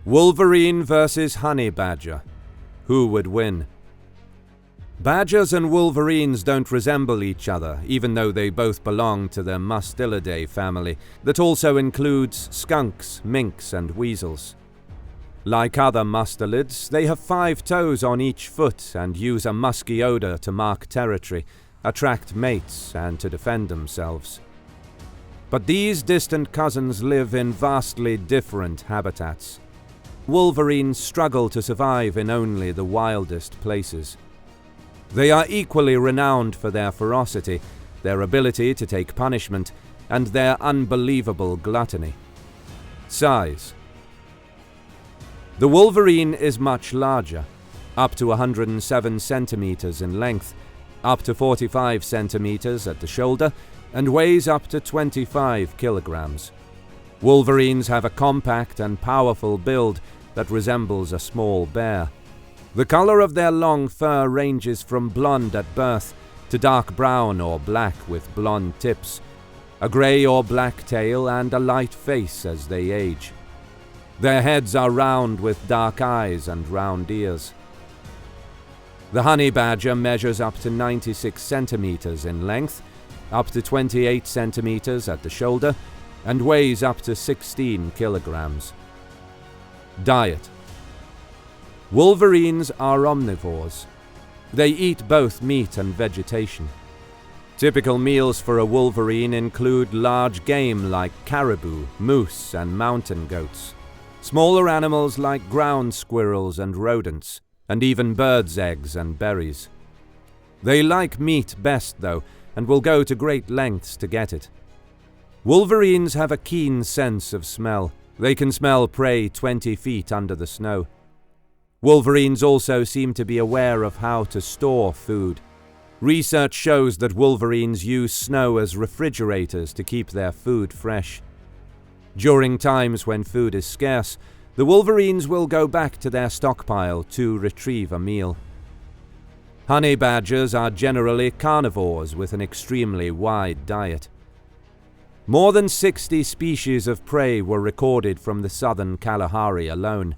Wolverine versus honey badger. Who would win? Badgers and wolverines don't resemble each other, even though they both belong to the Mustelidae family, that also includes skunks, minks, and weasels. Like other mustelids, they have 5 toes on each foot and use a musky odor to mark territory, attract mates, and to defend themselves. But these distant cousins live in vastly different habitats. Wolverines struggle to survive in only the wildest places. They are equally renowned for their ferocity, their ability to take punishment, and their unbelievable gluttony. Size. The wolverine is much larger, up to 107 centimeters in length, up to 45 centimeters at the shoulder, and weighs up to 25 kilograms. Wolverines have a compact and powerful build that resembles a small bear. The color of their long fur ranges from blonde at birth to dark brown or black with blonde tips, a gray or black tail, and a light face as they age. Their heads are round with dark eyes and round ears. The honey badger measures up to 96 centimeters in length, up to 28 centimeters at the shoulder, and weighs up to 16 kilograms. Diet. Wolverines are omnivores. They eat both meat and vegetation. Typical meals for a wolverine include large game like caribou, moose, and mountain goats, smaller animals like ground squirrels and rodents, and even birds' eggs and berries. They like meat best, though, and will go to great lengths to get it. Wolverines have a keen sense of smell. They can smell prey 20 feet under the snow. Wolverines also seem to be aware of how to store food. Research shows that wolverines use snow as refrigerators to keep their food fresh. During times when food is scarce, the wolverines will go back to their stockpile to retrieve a meal. Honey badgers are generally carnivores with an extremely wide diet. More than 60 species of prey were recorded from the southern Kalahari alone.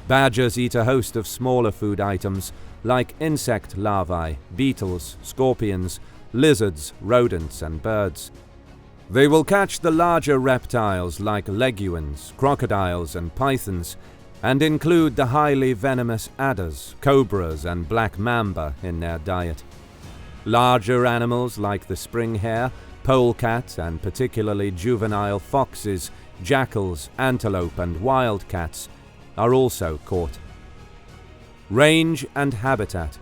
Badgers eat a host of smaller food items like insect larvae, beetles, scorpions, lizards, rodents, and birds. They will catch the larger reptiles like leguans, crocodiles, and pythons, and include the highly venomous adders, cobras, and black mamba in their diet. Larger animals like the spring hare, polecat, and particularly juvenile foxes, jackals, antelope, and wildcats are also caught. Range and habitat.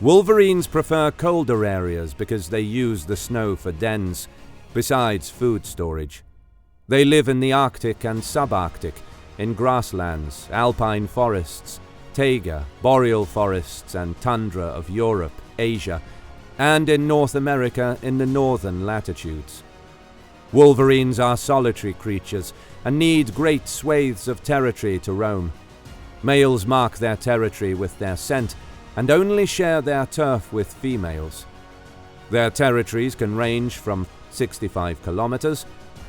Wolverines prefer colder areas because they use the snow for dens, besides food storage. They live in the Arctic and subarctic, in grasslands, alpine forests, taiga, boreal forests, and tundra of Europe, Asia, and in North America in the northern latitudes. Wolverines are solitary creatures and need great swathes of territory to roam. Males mark their territory with their scent and only share their turf with females. Their territories can range from 65 kilometers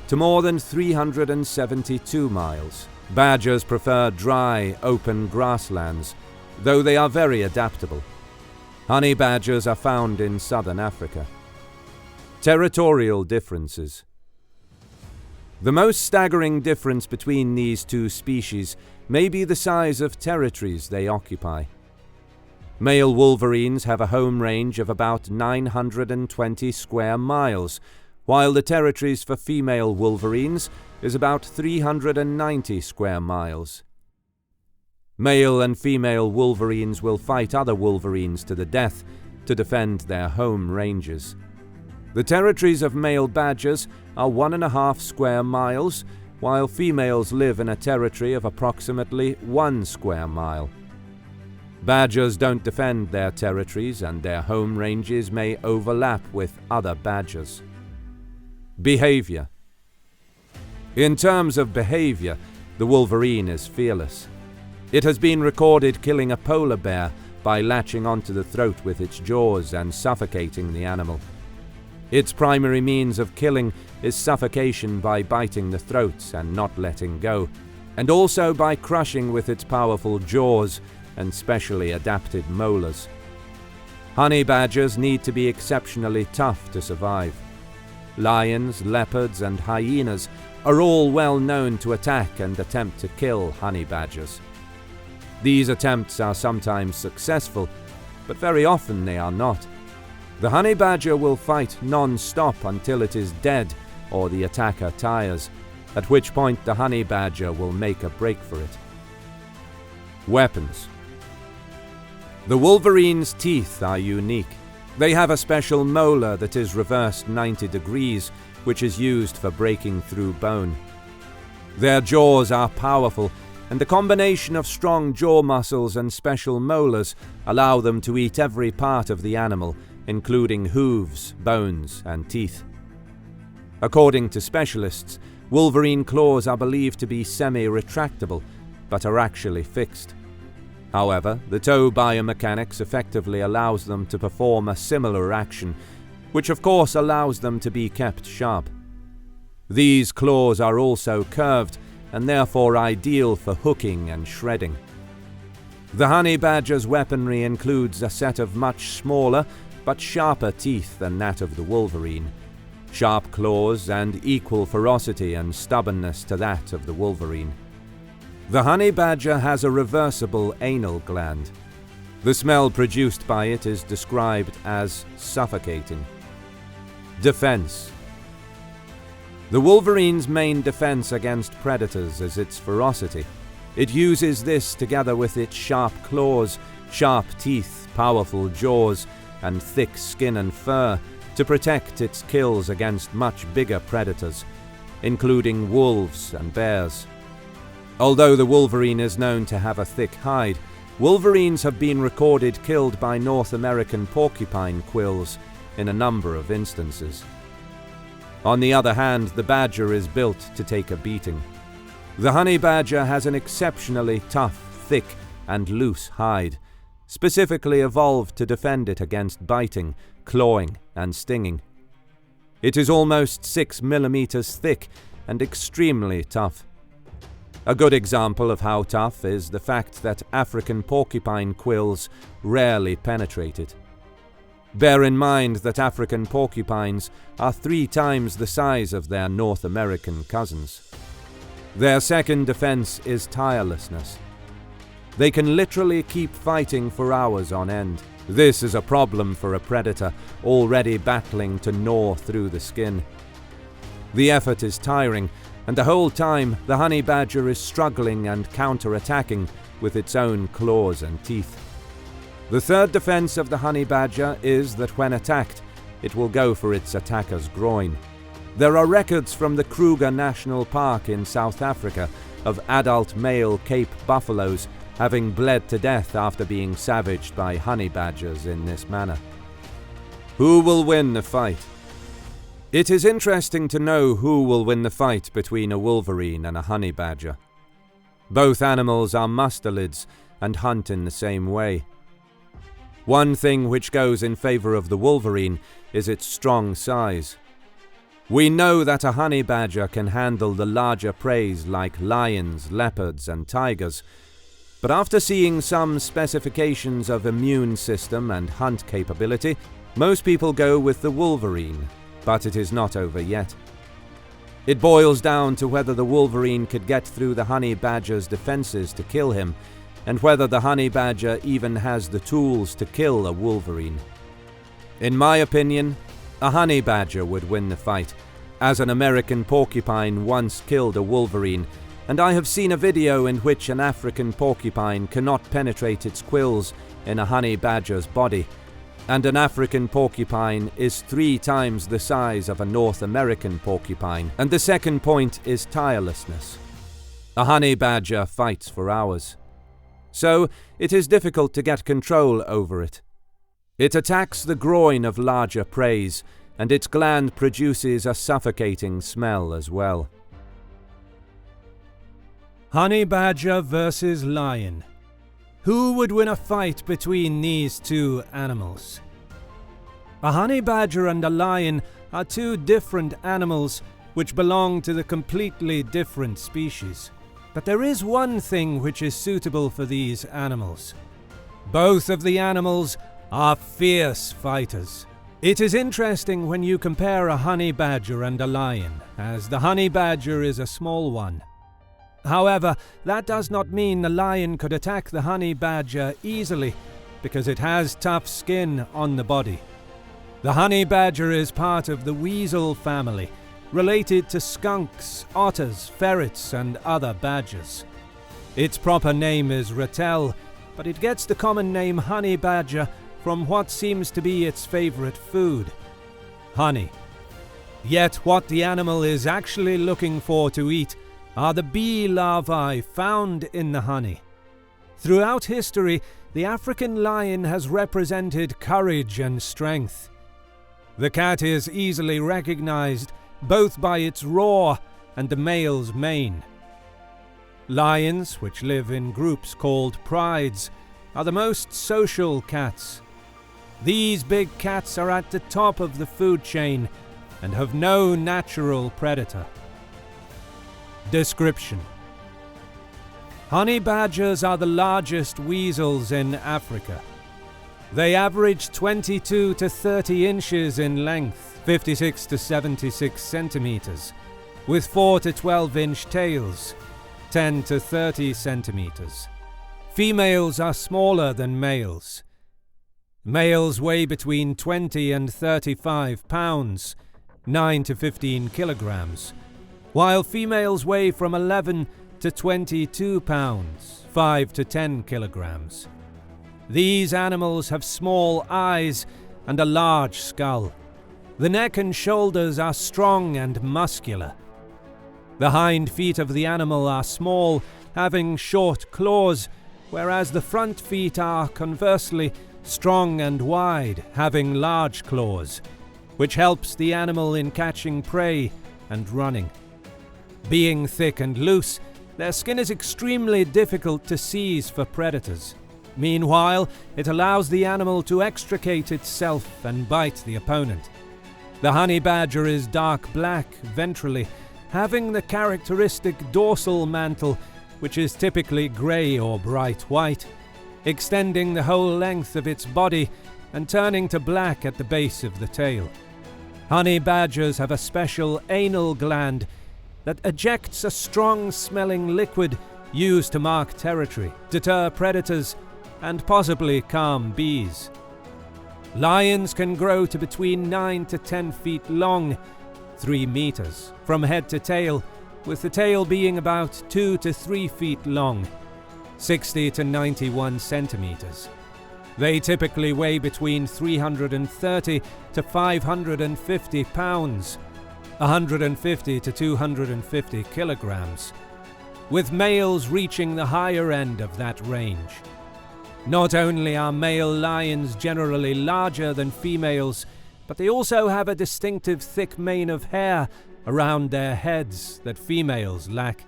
to more than 372 miles. Badgers prefer dry, open grasslands, though they are very adaptable. Honey badgers are found in southern Africa. Territorial differences. The most staggering difference between these two species may be the size of territories they occupy. Male wolverines have a home range of about 920 square miles, while the territories for female wolverines is about 390 square miles. Male and female wolverines will fight other wolverines to the death to defend their home ranges. The territories of male badgers are 1.5 square miles, while females live in a territory of approximately 1 square mile. Badgers don't defend their territories, and their home ranges may overlap with other badgers. Behavior. In terms of behavior, the wolverine is fearless. It has been recorded killing a polar bear by latching onto the throat with its jaws and suffocating the animal. Its primary means of killing is suffocation by biting the throat and not letting go, and also by crushing with its powerful jaws and specially adapted molars. Honey badgers need to be exceptionally tough to survive. Lions, leopards, and hyenas are all well known to attack and attempt to kill honey badgers. These attempts are sometimes successful, but very often they are not. The honey badger will fight non-stop until it is dead or the attacker tires, at which point the honey badger will make a break for it. Weapons. The wolverine's teeth are unique. They have a special molar that is reversed 90 degrees, which is used for breaking through bone. Their jaws are powerful, and the combination of strong jaw muscles and special molars allow them to eat every part of the animal, including hooves, bones, and teeth. According to specialists, wolverine claws are believed to be semi-retractable, but are actually fixed. However, the toe biomechanics effectively allows them to perform a similar action, which of course allows them to be kept sharp. These claws are also curved and therefore ideal for hooking and shredding. The honey badger's weaponry includes a set of much smaller but sharper teeth than that of the wolverine, sharp claws and equal ferocity and stubbornness to that of the wolverine. The honey badger has a reversible anal gland. The smell produced by it is described as suffocating. Defense. The wolverine's main defense against predators is its ferocity. It uses this together with its sharp claws, sharp teeth, powerful jaws, and thick skin and fur to protect its kills against much bigger predators, including wolves and bears. Although the wolverine is known to have a thick hide, wolverines have been recorded killed by North American porcupine quills in a number of instances. On the other hand, the badger is built to take a beating. The honey badger has an exceptionally tough, thick, and loose hide, specifically evolved to defend it against biting, clawing, and stinging. It is almost 6 millimeters thick and extremely tough. A good example of how tough is the fact that African porcupine quills rarely penetrate it. Bear in mind that African porcupines are 3 times the size of their North American cousins. Their second defense is tirelessness. They can literally keep fighting for hours on end. This is a problem for a predator already battling to gnaw through the skin. The effort is tiring, and the whole time the honey badger is struggling and counter-attacking with its own claws and teeth. The third defense of the honey badger is that when attacked, it will go for its attacker's groin. There are records from the Kruger National Park in South Africa of adult male Cape buffaloes having bled to death after being savaged by honey badgers in this manner. Who will win the fight? It is interesting to know who will win the fight between a wolverine and a honey badger. Both animals are mustelids and hunt in the same way. One thing which goes in favor of the wolverine is its strong size. We know that a honey badger can handle the larger prey like lions, leopards, and tigers, but after seeing some specifications of immune system and hunt capability, most people go with the wolverine. But it is not over yet. It boils down to whether the wolverine could get through the honey badger's defenses to kill him, and whether the honey badger even has the tools to kill a wolverine. In my opinion, a honey badger would win the fight, as an American porcupine once killed a wolverine, and I have seen a video in which an African porcupine cannot penetrate its quills in a honey badger's body, and an African porcupine is 3 times the size of a North American porcupine. And the second point is tirelessness. A honey badger fights for hours, so it is difficult to get control over it. It attacks the groin of larger prey, and its gland produces a suffocating smell as well. Honey badger versus lion. Who would win a fight between these 2 animals? A honey badger and a lion are 2 different animals which belong to the completely different species. But there is one thing which is suitable for these animals. Both of the animals are fierce fighters. It is interesting when you compare a honey badger and a lion, as the honey badger is a small one. However, that does not mean the lion could attack the honey badger easily, because it has tough skin on the body. The honey badger is part of the weasel family, related to skunks, otters, ferrets, and other badgers. Its proper name is ratel, but it gets the common name honey badger from what seems to be its favorite food: honey. Yet what the animal is actually looking for to eat are the bee larvae found in the honey. Throughout history, the African lion has represented courage and strength. The cat is easily recognized both by its roar and the male's mane. Lions, which live in groups called prides, are the most social cats. These big cats are at the top of the food chain and have no natural predator. Description: honey badgers are the largest weasels in Africa. They average 22 to 30 inches in length, 56 to 76 centimeters, with 4 to 12-inch tails, 10 to 30 centimeters. Females are smaller than males. Males weigh between 20 and 35 pounds, 9 to 15 kilograms, while females weigh from 11 to 22 pounds, 5 to 10 kilograms. These animals have small eyes and a large skull. The neck and shoulders are strong and muscular. The hind feet of the animal are small, having short claws, whereas the front feet are, conversely, strong and wide, having large claws, which helps the animal in catching prey and running. Being thick and loose, their skin is extremely difficult to seize for predators. Meanwhile, it allows the animal to extricate itself and bite the opponent. The honey badger is dark black ventrally, having the characteristic dorsal mantle, which is typically grey or bright white, extending the whole length of its body and turning to black at the base of the tail. Honey badgers have a special anal gland that ejects a strong-smelling liquid used to mark territory, deter predators, and possibly calm bees. Lions can grow to between 9 to 10 feet long, 3 meters, from head to tail, with the tail being about 2 to 3 feet long, 60 to 91 centimeters. They typically weigh between 330 to 550 pounds, 150 to 250 kilograms, with males reaching the higher end of that range. Not only are male lions generally larger than females, but they also have a distinctive thick mane of hair around their heads that females lack.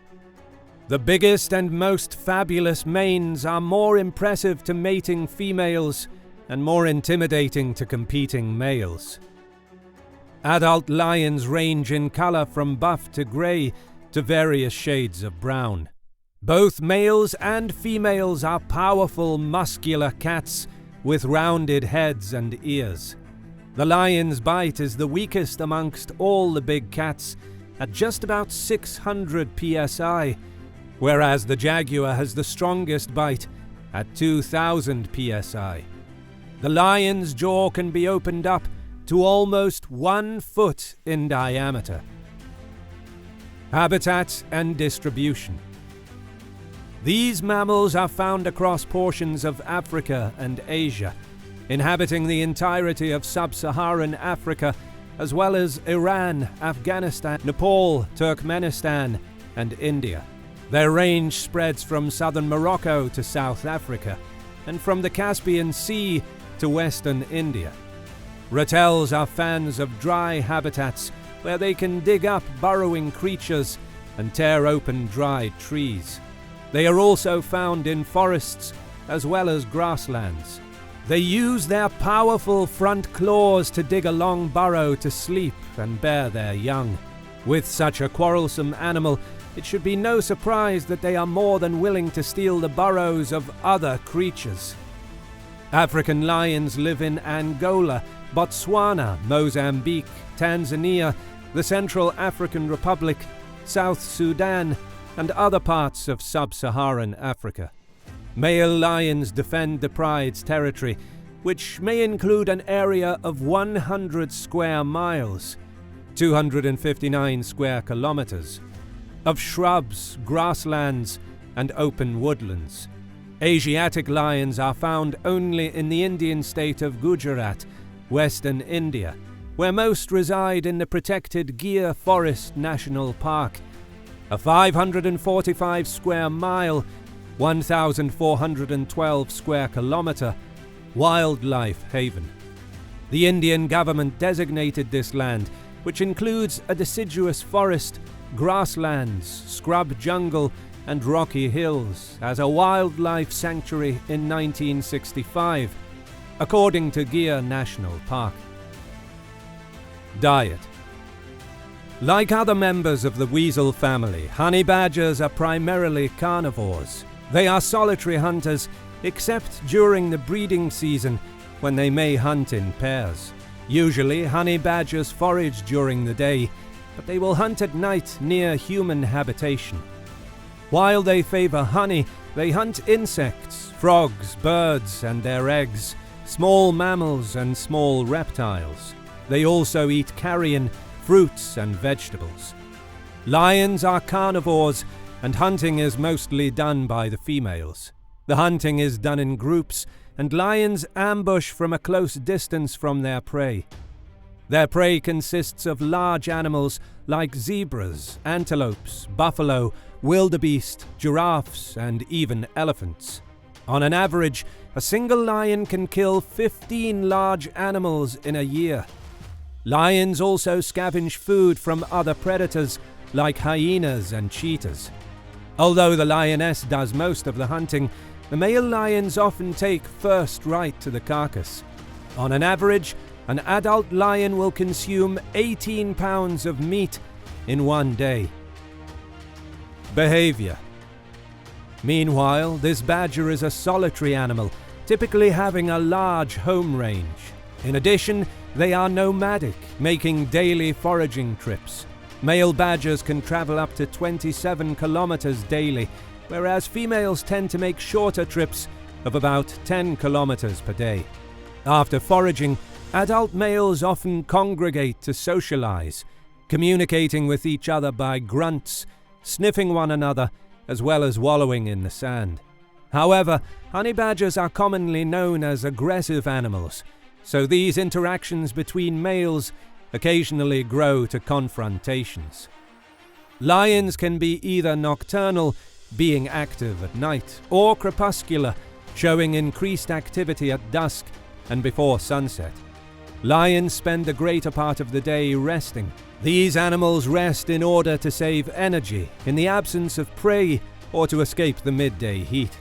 The biggest and most fabulous manes are more impressive to mating females and more intimidating to competing males. Adult lions range in color from buff to gray to various shades of brown. Both males and females are powerful, muscular cats with rounded heads and ears. The lion's bite is the weakest amongst all the big cats at just about 600 psi, whereas the jaguar has the strongest bite at 2000 psi. The lion's jaw can be opened up to almost 1 foot in diameter. Habitat and distribution. These mammals are found across portions of Africa and Asia, inhabiting the entirety of sub-Saharan Africa, as well as Iran, Afghanistan, Nepal, Turkmenistan, and India. Their range spreads from southern Morocco to South Africa, and from the Caspian Sea to western India. Ratels are fans of dry habitats where they can dig up burrowing creatures and tear open dried trees. They are also found in forests as well as grasslands. They use their powerful front claws to dig a long burrow to sleep and bear their young. With such a quarrelsome animal, it should be no surprise that they are more than willing to steal the burrows of other creatures. African lions live in Angola, Botswana, Mozambique, Tanzania, the Central African Republic, South Sudan, and other parts of sub-Saharan Africa. Male lions defend the pride's territory, which may include an area of 100 square miles, 259 square kilometers, of shrubs, grasslands, and open woodlands. Asiatic lions are found only in the Indian state of Gujarat, western India, where most reside in the protected Gir Forest National Park, a 545 square mile, 1,412 square kilometer wildlife haven. The Indian government designated this land, which includes a deciduous forest, grasslands, scrub jungle, and rocky hills, as a wildlife sanctuary in 1965, according to Gir National Park. Diet. Like other members of the weasel family, honey badgers are primarily carnivores. They are solitary hunters, except during the breeding season, when they may hunt in pairs. Usually, honey badgers forage during the day, but they will hunt at night near human habitation. While they favor honey, they hunt insects, frogs, birds and their eggs, small mammals and small reptiles. They also eat carrion, fruits and vegetables. Lions are carnivores, and hunting is mostly done by the females. The hunting is done in groups, and lions ambush from a close distance from their prey. Their prey consists of large animals like zebras, antelopes, buffalo, wildebeest, giraffes, and even elephants. On an average, a single lion can kill 15 large animals in a year. Lions also scavenge food from other predators like hyenas and cheetahs. Although the lioness does most of the hunting, the male lions often take first right to the carcass. On an average, an adult lion will consume 18 pounds of meat in one day. Behavior. Meanwhile, this badger is a solitary animal, typically having a large home range. In addition, they are nomadic, making daily foraging trips. Male badgers can travel up to 27 kilometers daily, whereas females tend to make shorter trips of about 10 kilometers per day. After foraging, adult males often congregate to socialize, communicating with each other by grunts, sniffing one another, as well as wallowing in the sand. However, honey badgers are commonly known as aggressive animals, so these interactions between males occasionally grow to confrontations. Lions can be either nocturnal, being active at night, or crepuscular, showing increased activity at dusk and before sunset. Lions spend the greater part of the day resting. These animals rest in order to save energy in the absence of prey or to escape the midday heat.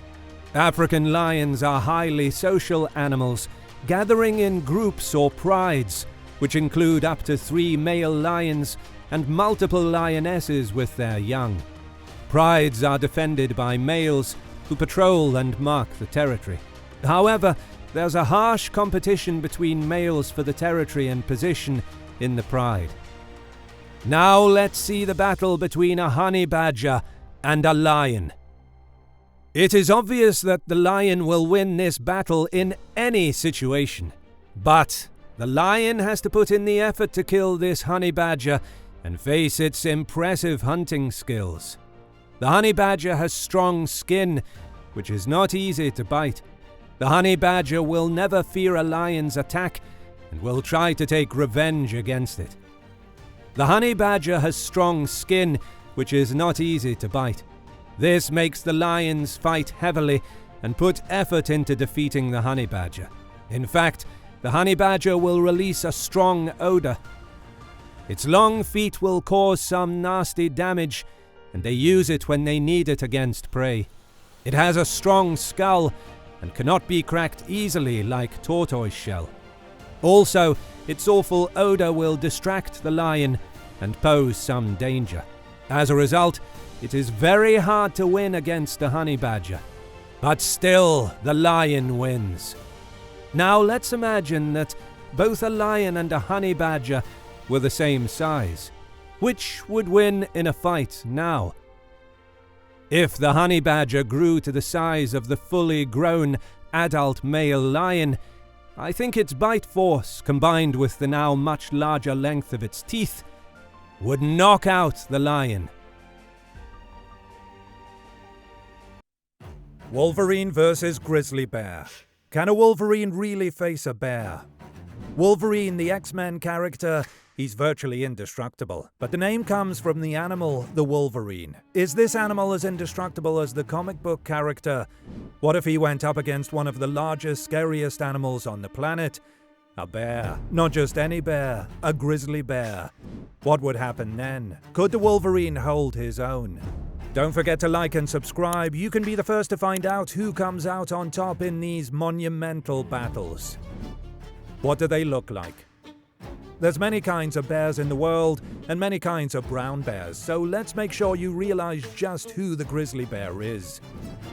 African lions are highly social animals, gathering in groups or prides, which include up to 3 male lions and multiple lionesses with their young. Prides are defended by males who patrol and mark the territory. However, there's a harsh competition between males for the territory and position in the pride. Now let's see the battle between a honey badger and a lion. It is obvious that the lion will win this battle in any situation, but the lion has to put in the effort to kill this honey badger and face its impressive hunting skills. The honey badger has strong skin, which is not easy to bite. The honey badger will never fear a lion's attack and will try to take revenge against it. The honey badger has strong skin, which is not easy to bite. This makes the lions fight heavily and put effort into defeating the honey badger. In fact, the honey badger will release a strong odor. Its long feet will cause some nasty damage, and they use it when they need it against prey. It has a strong skull and cannot be cracked easily like tortoise shell. Also, its awful odor will distract the lion and pose some danger. As a result, It is very hard to win against a honey badger. But still, the lion wins. Now let's imagine that both a lion and a honey badger were the same size. Which would win in a fight now? If the honey badger grew to the size of the fully grown adult male lion, I think its bite force, combined with the now much larger length of its teeth, would knock out the lion. Wolverine versus grizzly bear. Can a wolverine really face a bear? Wolverine, the X-Men character, he's virtually indestructible. But the name comes from the animal, the wolverine. Is this animal as indestructible as the comic book character? What if he went up against one of the largest, scariest animals on the planet? A bear. Not just any bear, a grizzly bear. What would happen then? Could the wolverine hold his own? Don't forget to like and subscribe. You can be the first to find out who comes out on top in these monumental battles. What do they look like? There's many kinds of bears in the world, and many kinds of brown bears, so let's make sure you realize just who the grizzly bear is.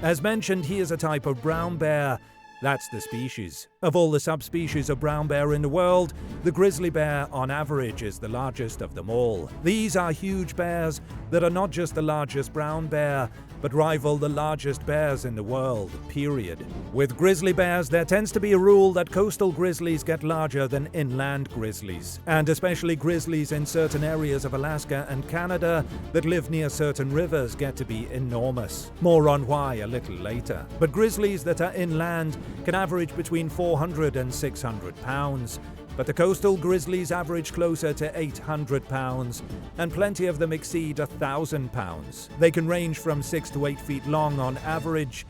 As mentioned, he is a type of brown bear. That's the species. Of all the subspecies of brown bear in the world, the grizzly bear, on average, is the largest of them all. These are huge bears that are not just the largest brown bear, but rival the largest bears in the world, period. With grizzly bears, there tends to be a rule that coastal grizzlies get larger than inland grizzlies, and especially grizzlies in certain areas of Alaska and Canada that live near certain rivers get to be enormous. More on why a little later. But grizzlies that are inland can average between 400 and 600 pounds. But the coastal grizzlies average closer to 800 pounds, and plenty of them exceed 1,000 pounds. They can range from 6 to 8 feet long on average.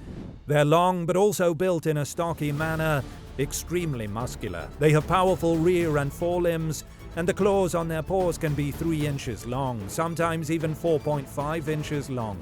They're long, but also built in a stocky manner, extremely muscular. They have powerful rear and forelimbs, and the claws on their paws can be 3 inches long, sometimes even 4.5 inches long.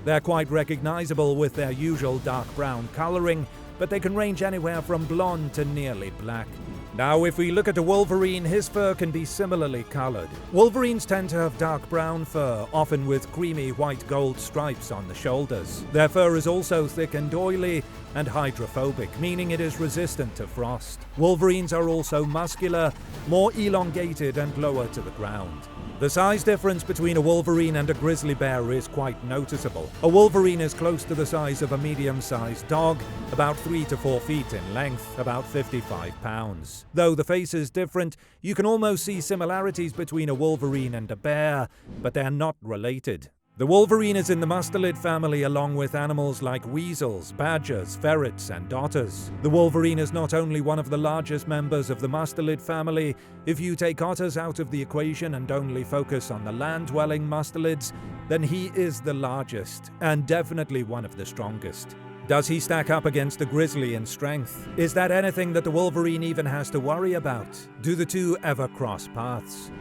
They're quite recognizable with their usual dark brown coloring, but they can range anywhere from blonde to nearly black. Now, if we look at a wolverine, his fur can be similarly colored. Wolverines tend to have dark brown fur, often with creamy white-gold stripes on the shoulders. Their fur is also thick and oily and hydrophobic, meaning it is resistant to frost. Wolverines are also muscular, more elongated and lower to the ground. The size difference between a wolverine and a grizzly bear is quite noticeable. A wolverine is close to the size of a medium-sized dog, about 3 to 4 feet in length, about 55 pounds. Though the face is different, you can almost see similarities between a wolverine and a bear, but they're not related. The wolverine is in the mustelid family along with animals like weasels, badgers, ferrets, and otters. The wolverine is not only one of the largest members of the mustelid family. If you take otters out of the equation and only focus on the land-dwelling mustelids, then he is the largest, and definitely one of the strongest. Does he stack up against a grizzly in strength? Is that anything that the wolverine even has to worry about? Do the two ever cross paths?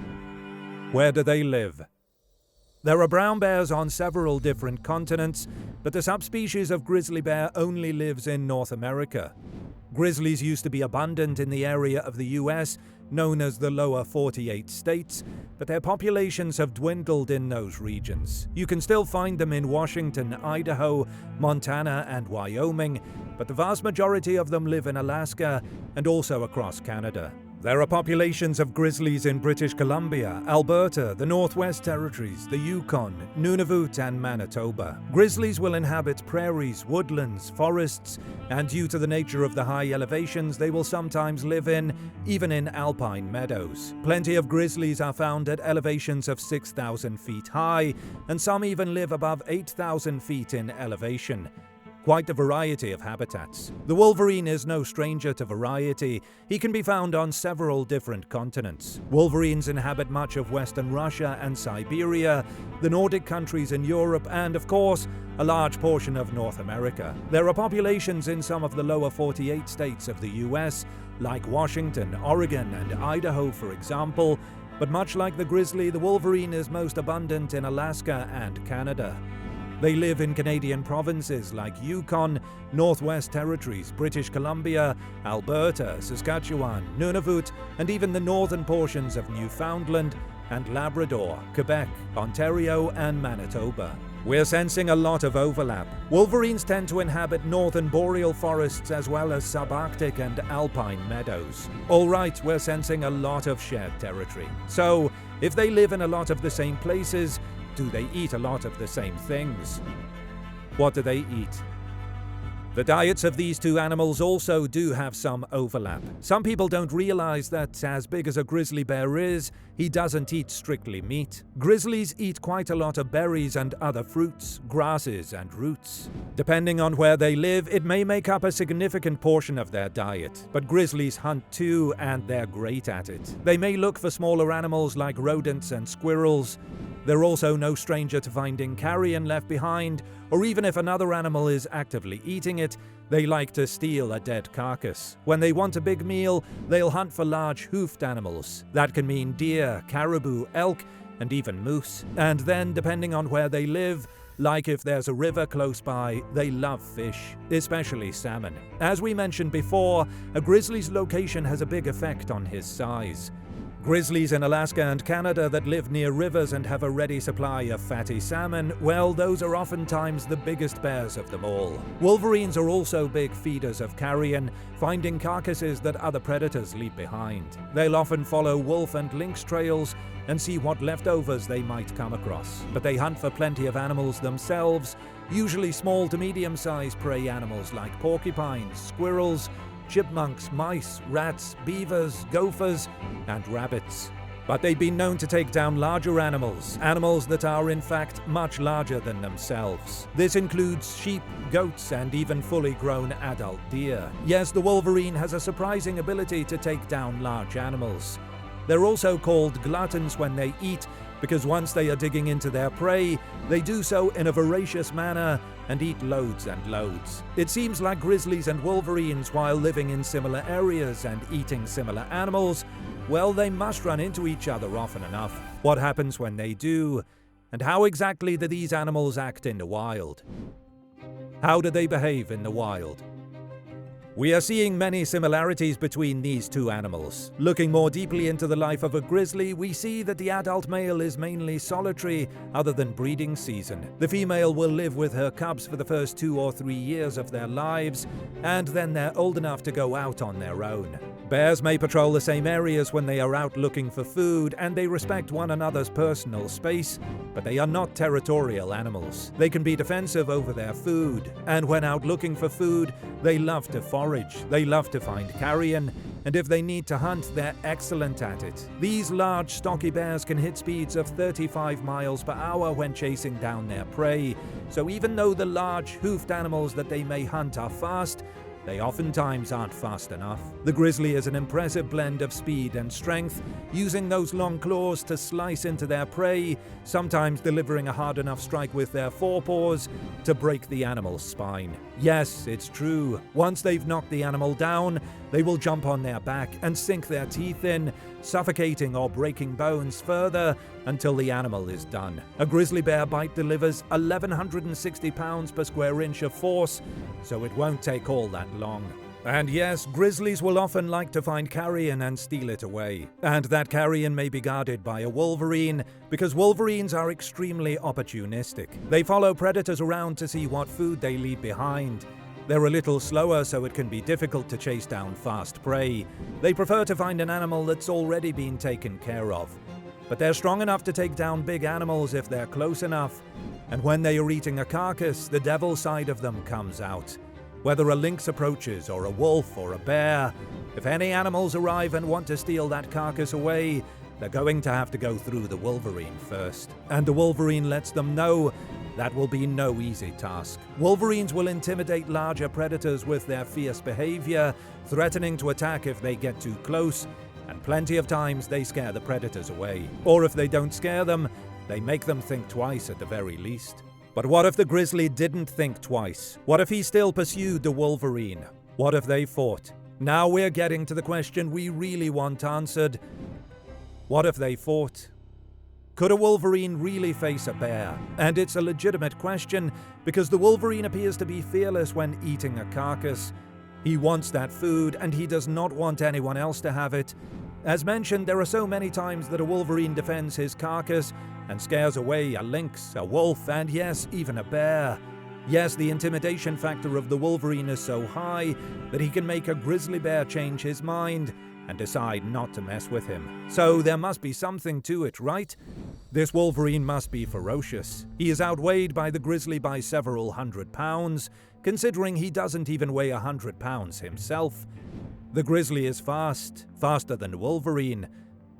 Where do they live? There are brown bears on several different continents, but the subspecies of grizzly bear only lives in North America. Grizzlies used to be abundant in the area of the US, known as the lower 48 states, but their populations have dwindled in those regions. You can still find them in Washington, Idaho, Montana, and Wyoming, but the vast majority of them live in Alaska and also across Canada. There are populations of grizzlies in British Columbia, Alberta, the Northwest Territories, the Yukon, Nunavut, and Manitoba. Grizzlies will inhabit prairies, woodlands, forests, and due to the nature of the high elevations, they will sometimes live even in alpine meadows. Plenty of grizzlies are found at elevations of 6,000 feet high, and some even live above 8,000 feet in elevation. Quite a variety of habitats. The wolverine is no stranger to variety. He can be found on several different continents. Wolverines inhabit much of Western Russia and Siberia, the Nordic countries in Europe, and, of course, a large portion of North America. There are populations in some of the lower 48 states of the US, like Washington, Oregon, and Idaho, for example, but much like the grizzly, the wolverine is most abundant in Alaska and Canada. They live in Canadian provinces like Yukon, Northwest Territories, British Columbia, Alberta, Saskatchewan, Nunavut, and even the northern portions of Newfoundland and Labrador, Quebec, Ontario, and Manitoba. We're sensing a lot of overlap. Wolverines tend to inhabit northern boreal forests as well as subarctic and alpine meadows. Alright, we're sensing a lot of shared territory. So, if they live in a lot of the same places, do they eat a lot of the same things? What do they eat? The diets of these two animals also do have some overlap. Some people don't realize that, as big as a grizzly bear is, he doesn't eat strictly meat. Grizzlies eat quite a lot of berries and other fruits, grasses and roots. Depending on where they live, it may make up a significant portion of their diet. But grizzlies hunt too, and they're great at it. They may look for smaller animals like rodents and squirrels. They're also no stranger to finding carrion left behind, or even if another animal is actively eating it, they like to steal a dead carcass. When they want a big meal, they'll hunt for large hoofed animals. That can mean deer, caribou, elk, and even moose. And then, depending on where they live, like if there's a river close by, they love fish, especially salmon. As we mentioned before, a grizzly's location has a big effect on his size. Grizzlies in Alaska and Canada that live near rivers and have a ready supply of fatty salmon, well, those are oftentimes the biggest bears of them all. Wolverines are also big feeders of carrion, finding carcasses that other predators leave behind. They'll often follow wolf and lynx trails and see what leftovers they might come across. But they hunt for plenty of animals themselves, usually small to medium-sized prey animals like porcupines, squirrels, chipmunks, mice, rats, beavers, gophers, and rabbits. But they've been known to take down larger animals that are in fact much larger than themselves. This includes sheep, goats, and even fully grown adult deer. Yes, the wolverine has a surprising ability to take down large animals. They're also called gluttons when they eat, because once they are digging into their prey, they do so in a voracious manner and eat loads and loads. It seems like grizzlies and wolverines, while living in similar areas and eating similar animals, well, they must run into each other often enough. What happens when they do? And how exactly do these animals act in the wild? How do they behave in the wild? We are seeing many similarities between these two animals. Looking more deeply into the life of a grizzly, we see that the adult male is mainly solitary other than breeding season. The female will live with her cubs for the first 2 or 3 years of their lives, and then they're old enough to go out on their own. Bears may patrol the same areas when they are out looking for food, and they respect one another's personal space, but they are not territorial animals. They can be defensive over their food, and when out looking for food, they love to forage, they love to find carrion, and if they need to hunt, they're excellent at it. These large, stocky bears can hit speeds of 35 miles per hour when chasing down their prey, so even though the large, hoofed animals that they may hunt are fast, they oftentimes aren't fast enough. The grizzly is an impressive blend of speed and strength, using those long claws to slice into their prey, sometimes delivering a hard enough strike with their forepaws to break the animal's spine. Yes, it's true. Once they've knocked the animal down, they will jump on their back and sink their teeth in, suffocating or breaking bones further until the animal is done. A grizzly bear bite delivers 1,160 pounds per square inch of force, so it won't take all that long. And yes, grizzlies will often like to find carrion and steal it away. And that carrion may be guarded by a wolverine, because wolverines are extremely opportunistic. They follow predators around to see what food they leave behind. They're a little slower, so it can be difficult to chase down fast prey. They prefer to find an animal that's already been taken care of. But they're strong enough to take down big animals if they're close enough. And when they are eating a carcass, the devil side of them comes out. Whether a lynx approaches, or a wolf, or a bear, if any animals arrive and want to steal that carcass away, they're going to have to go through the wolverine first. And the wolverine lets them know that will be no easy task. Wolverines will intimidate larger predators with their fierce behavior, threatening to attack if they get too close, and plenty of times they scare the predators away. Or if they don't scare them, they make them think twice at the very least. But what if the grizzly didn't think twice? What if he still pursued the wolverine? What if they fought? Now we're getting to the question we really want answered. What if they fought? Could a wolverine really face a bear? And it's a legitimate question, because the wolverine appears to be fearless when eating a carcass. He wants that food, and he does not want anyone else to have it. As mentioned, there are so many times that a wolverine defends his carcass, and scares away a lynx, a wolf, and yes, even a bear. Yes, the intimidation factor of the wolverine is so high that he can make a grizzly bear change his mind and decide not to mess with him. So there must be something to it, right? This wolverine must be ferocious. He is outweighed by the grizzly by several hundred pounds, considering he doesn't even weigh 100 pounds himself. The grizzly is fast, faster than the wolverine.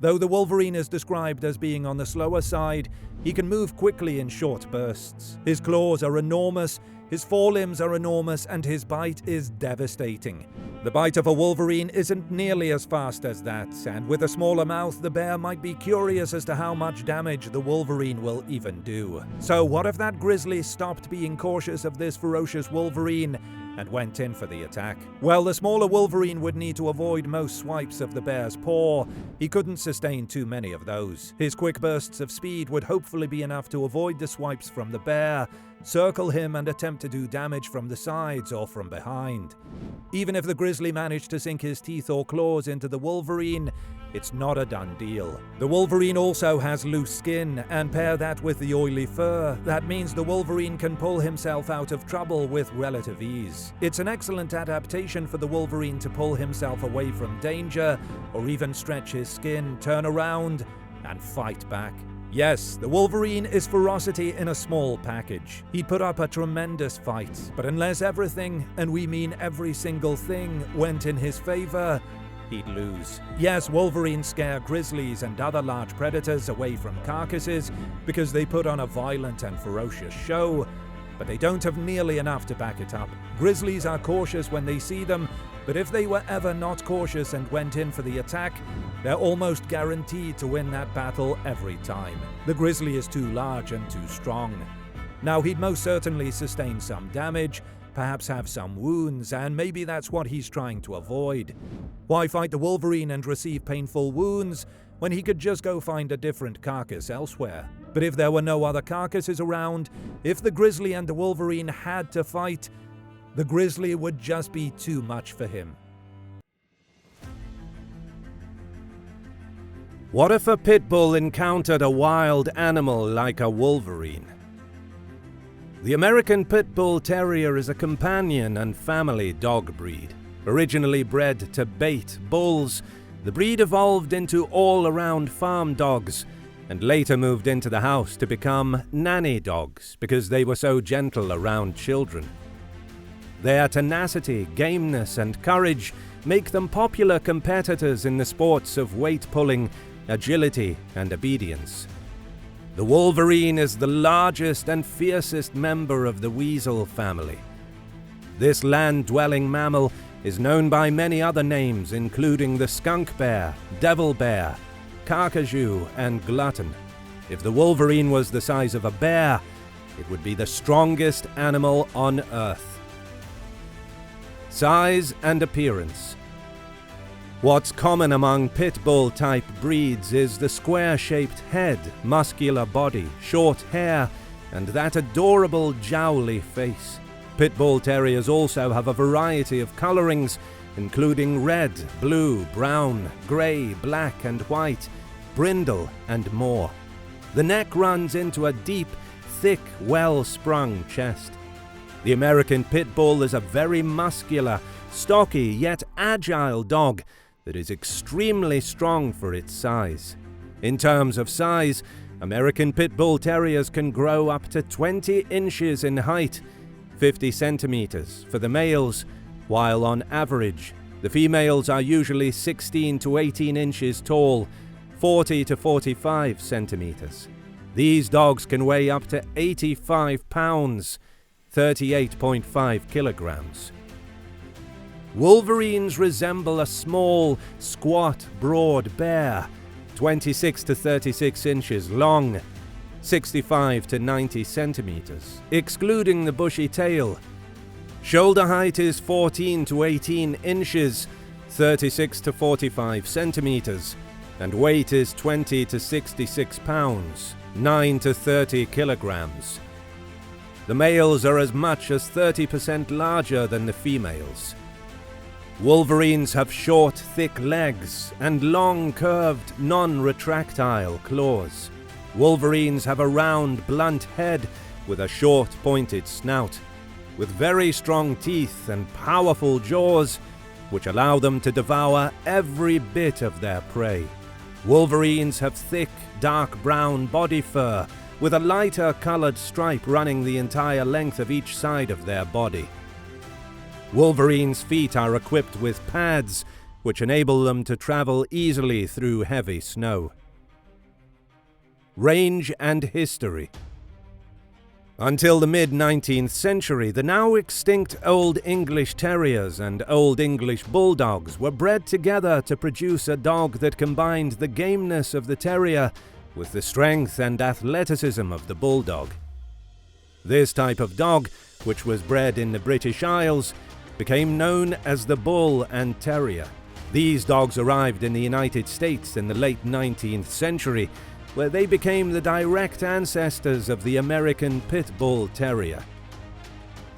Though the wolverine is described as being on the slower side, he can move quickly in short bursts. His claws are enormous, his forelimbs are enormous, and his bite is devastating. The bite of a wolverine isn't nearly as fast as that, and with a smaller mouth, the bear might be curious as to how much damage the wolverine will even do. So what if that grizzly stopped being cautious of this ferocious wolverine and went in for the attack? Well, the smaller wolverine would need to avoid most swipes of the bear's paw. He couldn't sustain too many of those. His quick bursts of speed would hopefully be enough to avoid the swipes from the bear, circle him, and attempt to do damage from the sides or from behind. Even if the grizzly managed to sink his teeth or claws into the wolverine, it's not a done deal. The wolverine also has loose skin, and pair that with the oily fur, that means the wolverine can pull himself out of trouble with relative ease. It's an excellent adaptation for the wolverine to pull himself away from danger, or even stretch his skin, turn around, and fight back. Yes, the wolverine is ferocity in a small package. He'd put up a tremendous fight, but unless everything, and we mean every single thing, went in his favor, he'd lose. Yes, wolverines scare grizzlies and other large predators away from carcasses because they put on a violent and ferocious show, but they don't have nearly enough to back it up. Grizzlies are cautious when they see them, but if they were ever not cautious and went in for the attack, they're almost guaranteed to win that battle every time. The grizzly is too large and too strong. Now, he'd most certainly sustain some damage, perhaps have some wounds, and maybe that's what he's trying to avoid. Why fight the wolverine and receive painful wounds when he could just go find a different carcass elsewhere? But if there were no other carcasses around, if the grizzly and the wolverine had to fight, the grizzly would just be too much for him. What if a pit bull encountered a wild animal like a wolverine? The American Pit Bull Terrier is a companion and family dog breed. Originally bred to bait bulls, the breed evolved into all-around farm dogs and later moved into the house to become nanny dogs because they were so gentle around children. Their tenacity, gameness, and courage make them popular competitors in the sports of weight pulling, agility, and obedience. The wolverine is the largest and fiercest member of the weasel family. This land-dwelling mammal is known by many other names, including the skunk bear, devil bear, carcajou, and glutton. If the wolverine was the size of a bear, it would be the strongest animal on Earth. Size and appearance. What's common among pit bull type breeds is the square-shaped head, muscular body, short hair, and that adorable jowly face. Pit bull terriers also have a variety of colorings, including red, blue, brown, grey, black and white, brindle, and more. The neck runs into a deep, thick, well-sprung chest. The American Pit Bull is a very muscular, stocky, yet agile dog that is extremely strong for its size. In terms of size, American Pit Bull Terriers can grow up to 20 inches in height, 50 centimeters for the males, while on average, the females are usually 16 to 18 inches tall, 40 to 45 centimeters. These dogs can weigh up to 85 pounds, 38.5 kilograms. Wolverines resemble a small, squat, broad bear, 26 to 36 inches long, 65 to 90 centimeters, excluding the bushy tail. Shoulder height is 14 to 18 inches, 36 to 45 centimeters, and weight is 20 to 66 pounds, 9 to 30 kilograms. The males are as much as 30% larger than the females. Wolverines have short, thick legs and long, curved, non-retractile claws. Wolverines have a round, blunt head with a short, pointed snout, with very strong teeth and powerful jaws, which allow them to devour every bit of their prey. Wolverines have thick, dark brown body fur, with a lighter colored stripe running the entire length of each side of their body. Wolverines' feet are equipped with pads, which enable them to travel easily through heavy snow. Range and history. Until the mid-19th century, the now extinct Old English Terriers and Old English Bulldogs were bred together to produce a dog that combined the gameness of the terrier with the strength and athleticism of the bulldog. This type of dog, which was bred in the British Isles, became known as the Bull and Terrier. These dogs arrived in the United States in the late 19th century, where they became the direct ancestors of the American Pit Bull Terrier.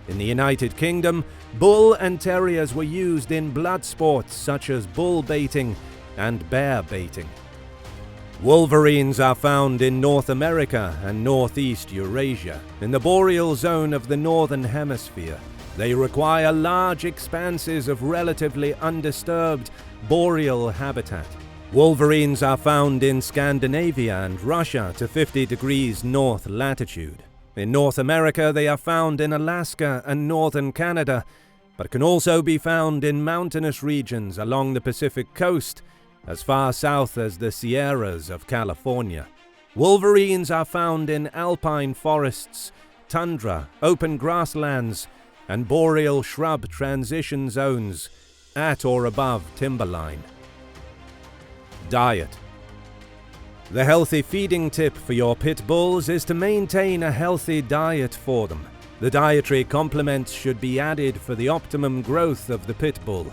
In the United Kingdom, bull and terriers were used in blood sports such as bull baiting and bear baiting. Wolverines are found in North America and northeast Eurasia, in the boreal zone of the northern hemisphere. They require large expanses of relatively undisturbed boreal habitat. Wolverines are found in Scandinavia and Russia to 50 degrees north latitude. In North America, they are found in Alaska and northern Canada, but can also be found in mountainous regions along the Pacific coast, as far south as the Sierras of California. Wolverines are found in alpine forests, tundra, open grasslands, and boreal shrub transition zones at or above timberline. Diet. The healthy feeding tip for your pit bulls is to maintain a healthy diet for them. The dietary complements should be added for the optimum growth of the pit bull.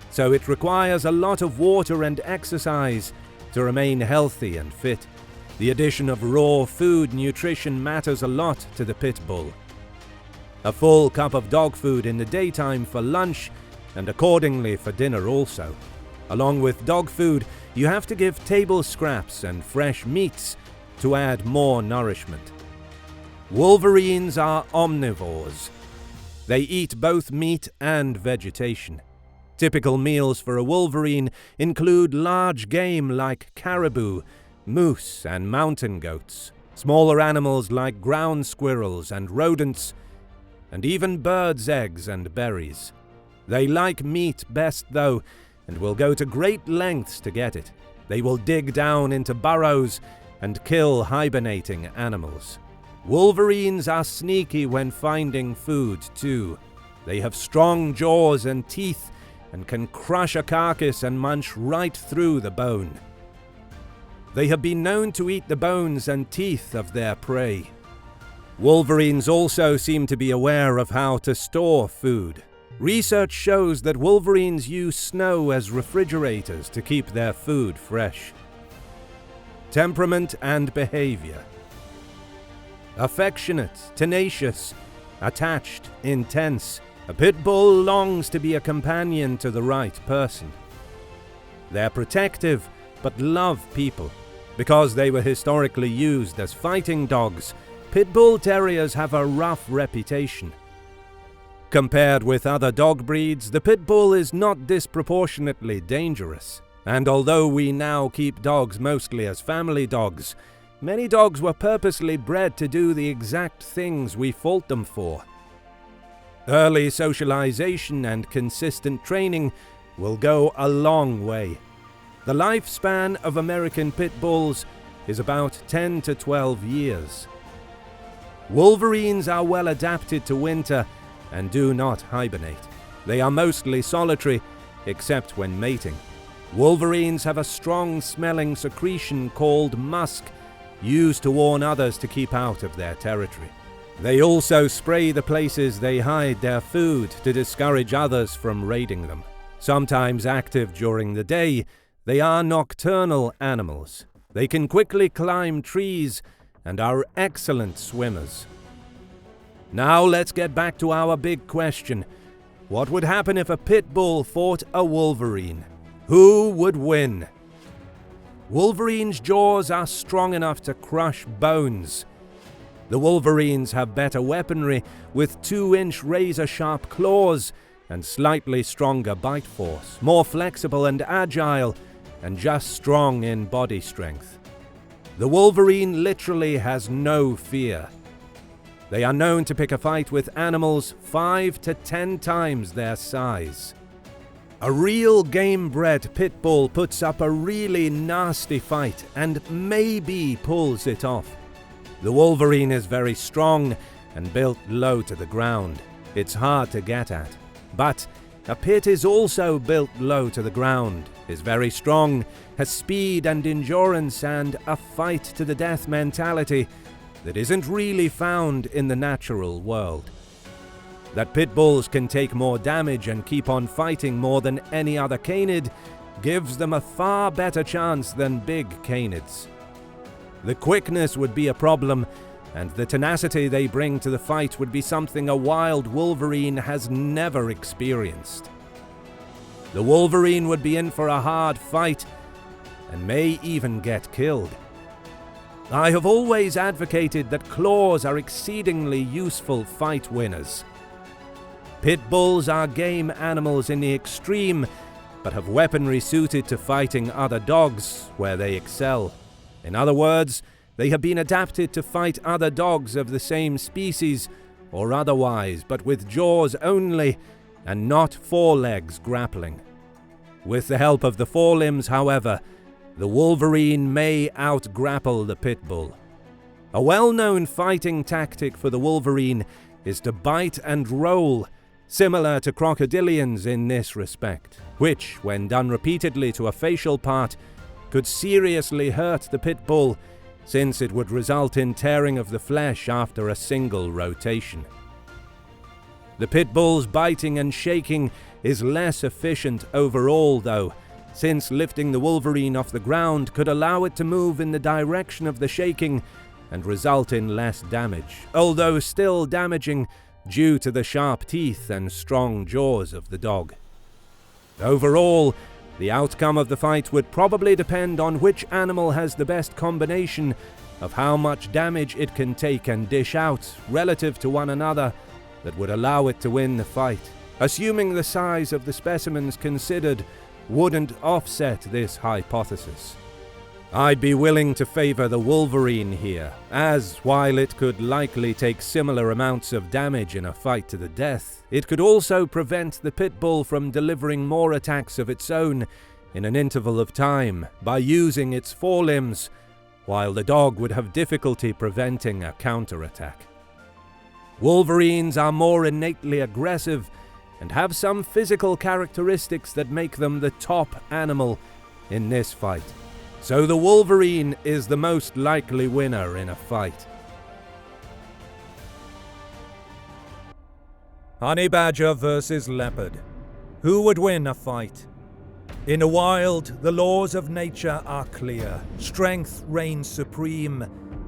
So it requires a lot of water and exercise to remain healthy and fit. The addition of raw food nutrition matters a lot to the pit bull. A full cup of dog food in the daytime for lunch, and accordingly for dinner also. Along with dog food, you have to give table scraps and fresh meats to add more nourishment. Wolverines are omnivores. They eat both meat and vegetation. Typical meals for a wolverine include large game like caribou, moose, and mountain goats, smaller animals like ground squirrels and rodents, and even birds' eggs and berries. They like meat best though, and will go to great lengths to get it. They will dig down into burrows and kill hibernating animals. Wolverines are sneaky when finding food too. They have strong jaws and teeth and can crush a carcass and munch right through the bone. They have been known to eat the bones and teeth of their prey. Wolverines also seem to be aware of how to store food. Research shows that wolverines use snow as refrigerators to keep their food fresh. Temperament and behavior. Affectionate, tenacious, attached, intense. A pit bull longs to be a companion to the right person. They're protective, but love people. Because they were historically used as fighting dogs, pit bull terriers have a rough reputation. Compared with other dog breeds, the pit bull is not disproportionately dangerous. And although we now keep dogs mostly as family dogs, many dogs were purposely bred to do the exact things we fault them for. Early socialization and consistent training will go a long way. The lifespan of American pit bulls is about 10 to 12 years. Wolverines are well adapted to winter and do not hibernate. They are mostly solitary, except when mating. Wolverines have a strong-smelling secretion called musk, used to warn others to keep out of their territory. They also spray the places they hide their food to discourage others from raiding them. Sometimes active during the day, they are nocturnal animals. They can quickly climb trees and are excellent swimmers. Now let's get back to our big question. What would happen if a pit bull fought a wolverine? Who would win? Wolverine's jaws are strong enough to crush bones. The wolverines have better weaponry with 2-inch razor-sharp claws and slightly stronger bite force, more flexible and agile, and just strong in body strength. The wolverine literally has no fear. They are known to pick a fight with animals 5 to 10 times their size. A real game-bred pit bull puts up a really nasty fight and maybe pulls it off. The wolverine is very strong and built low to the ground. It's hard to get at. But a pit is also built low to the ground, is very strong, has speed and endurance and a fight-to-the-death mentality that isn't really found in the natural world. That pit bulls can take more damage and keep on fighting more than any other canid gives them a far better chance than big canids. The quickness would be a problem, and the tenacity they bring to the fight would be something a wild wolverine has never experienced. The wolverine would be in for a hard fight and may even get killed. I have always advocated that claws are exceedingly useful fight winners. Pit bulls are game animals in the extreme, but have weaponry suited to fighting other dogs where they excel. In other words, they have been adapted to fight other dogs of the same species or otherwise, but with jaws only and not forelegs grappling. With the help of the forelimbs, however, the wolverine may out-grapple the pit bull. A well-known fighting tactic for the wolverine is to bite and roll, similar to crocodilians in this respect, which, when done repeatedly to a facial part, could seriously hurt the pit bull, since it would result in tearing of the flesh after a single rotation. The pit bull's biting and shaking is less efficient overall, though, since lifting the wolverine off the ground could allow it to move in the direction of the shaking and result in less damage, although still damaging due to the sharp teeth and strong jaws of the dog. Overall, the outcome of the fight would probably depend on which animal has the best combination of how much damage it can take and dish out relative to one another that would allow it to win the fight, assuming the size of the specimens considered wouldn't offset this hypothesis. I'd be willing to favor the wolverine here, as while it could likely take similar amounts of damage in a fight to the death, it could also prevent the pit bull from delivering more attacks of its own in an interval of time by using its forelimbs, while the dog would have difficulty preventing a counterattack. Wolverines are more innately aggressive and have some physical characteristics that make them the top animal in this fight. So the wolverine is the most likely winner in a fight. Honey badger versus leopard. Who would win a fight? In the wild, the laws of nature are clear. Strength reigns supreme,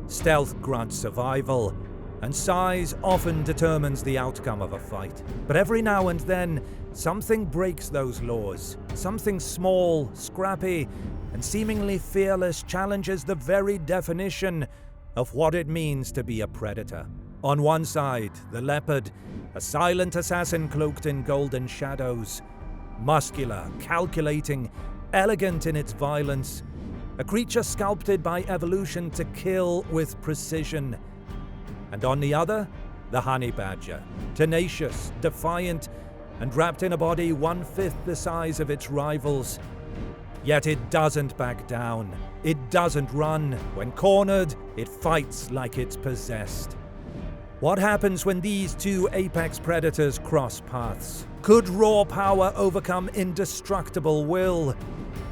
stealth grants survival, and size often determines the outcome of a fight. But every now and then, something breaks those laws. Something small, scrappy, and seemingly fearless challenges the very definition of what it means to be a predator. On one side, the leopard, a silent assassin cloaked in golden shadows, muscular, calculating, elegant in its violence, a creature sculpted by evolution to kill with precision. And on the other, the honey badger, tenacious, defiant, and wrapped in a body 1/5 the size of its rivals. Yet it doesn't back down. It doesn't run. When cornered, it fights like it's possessed. What happens when these two apex predators cross paths? Could raw power overcome indestructible will?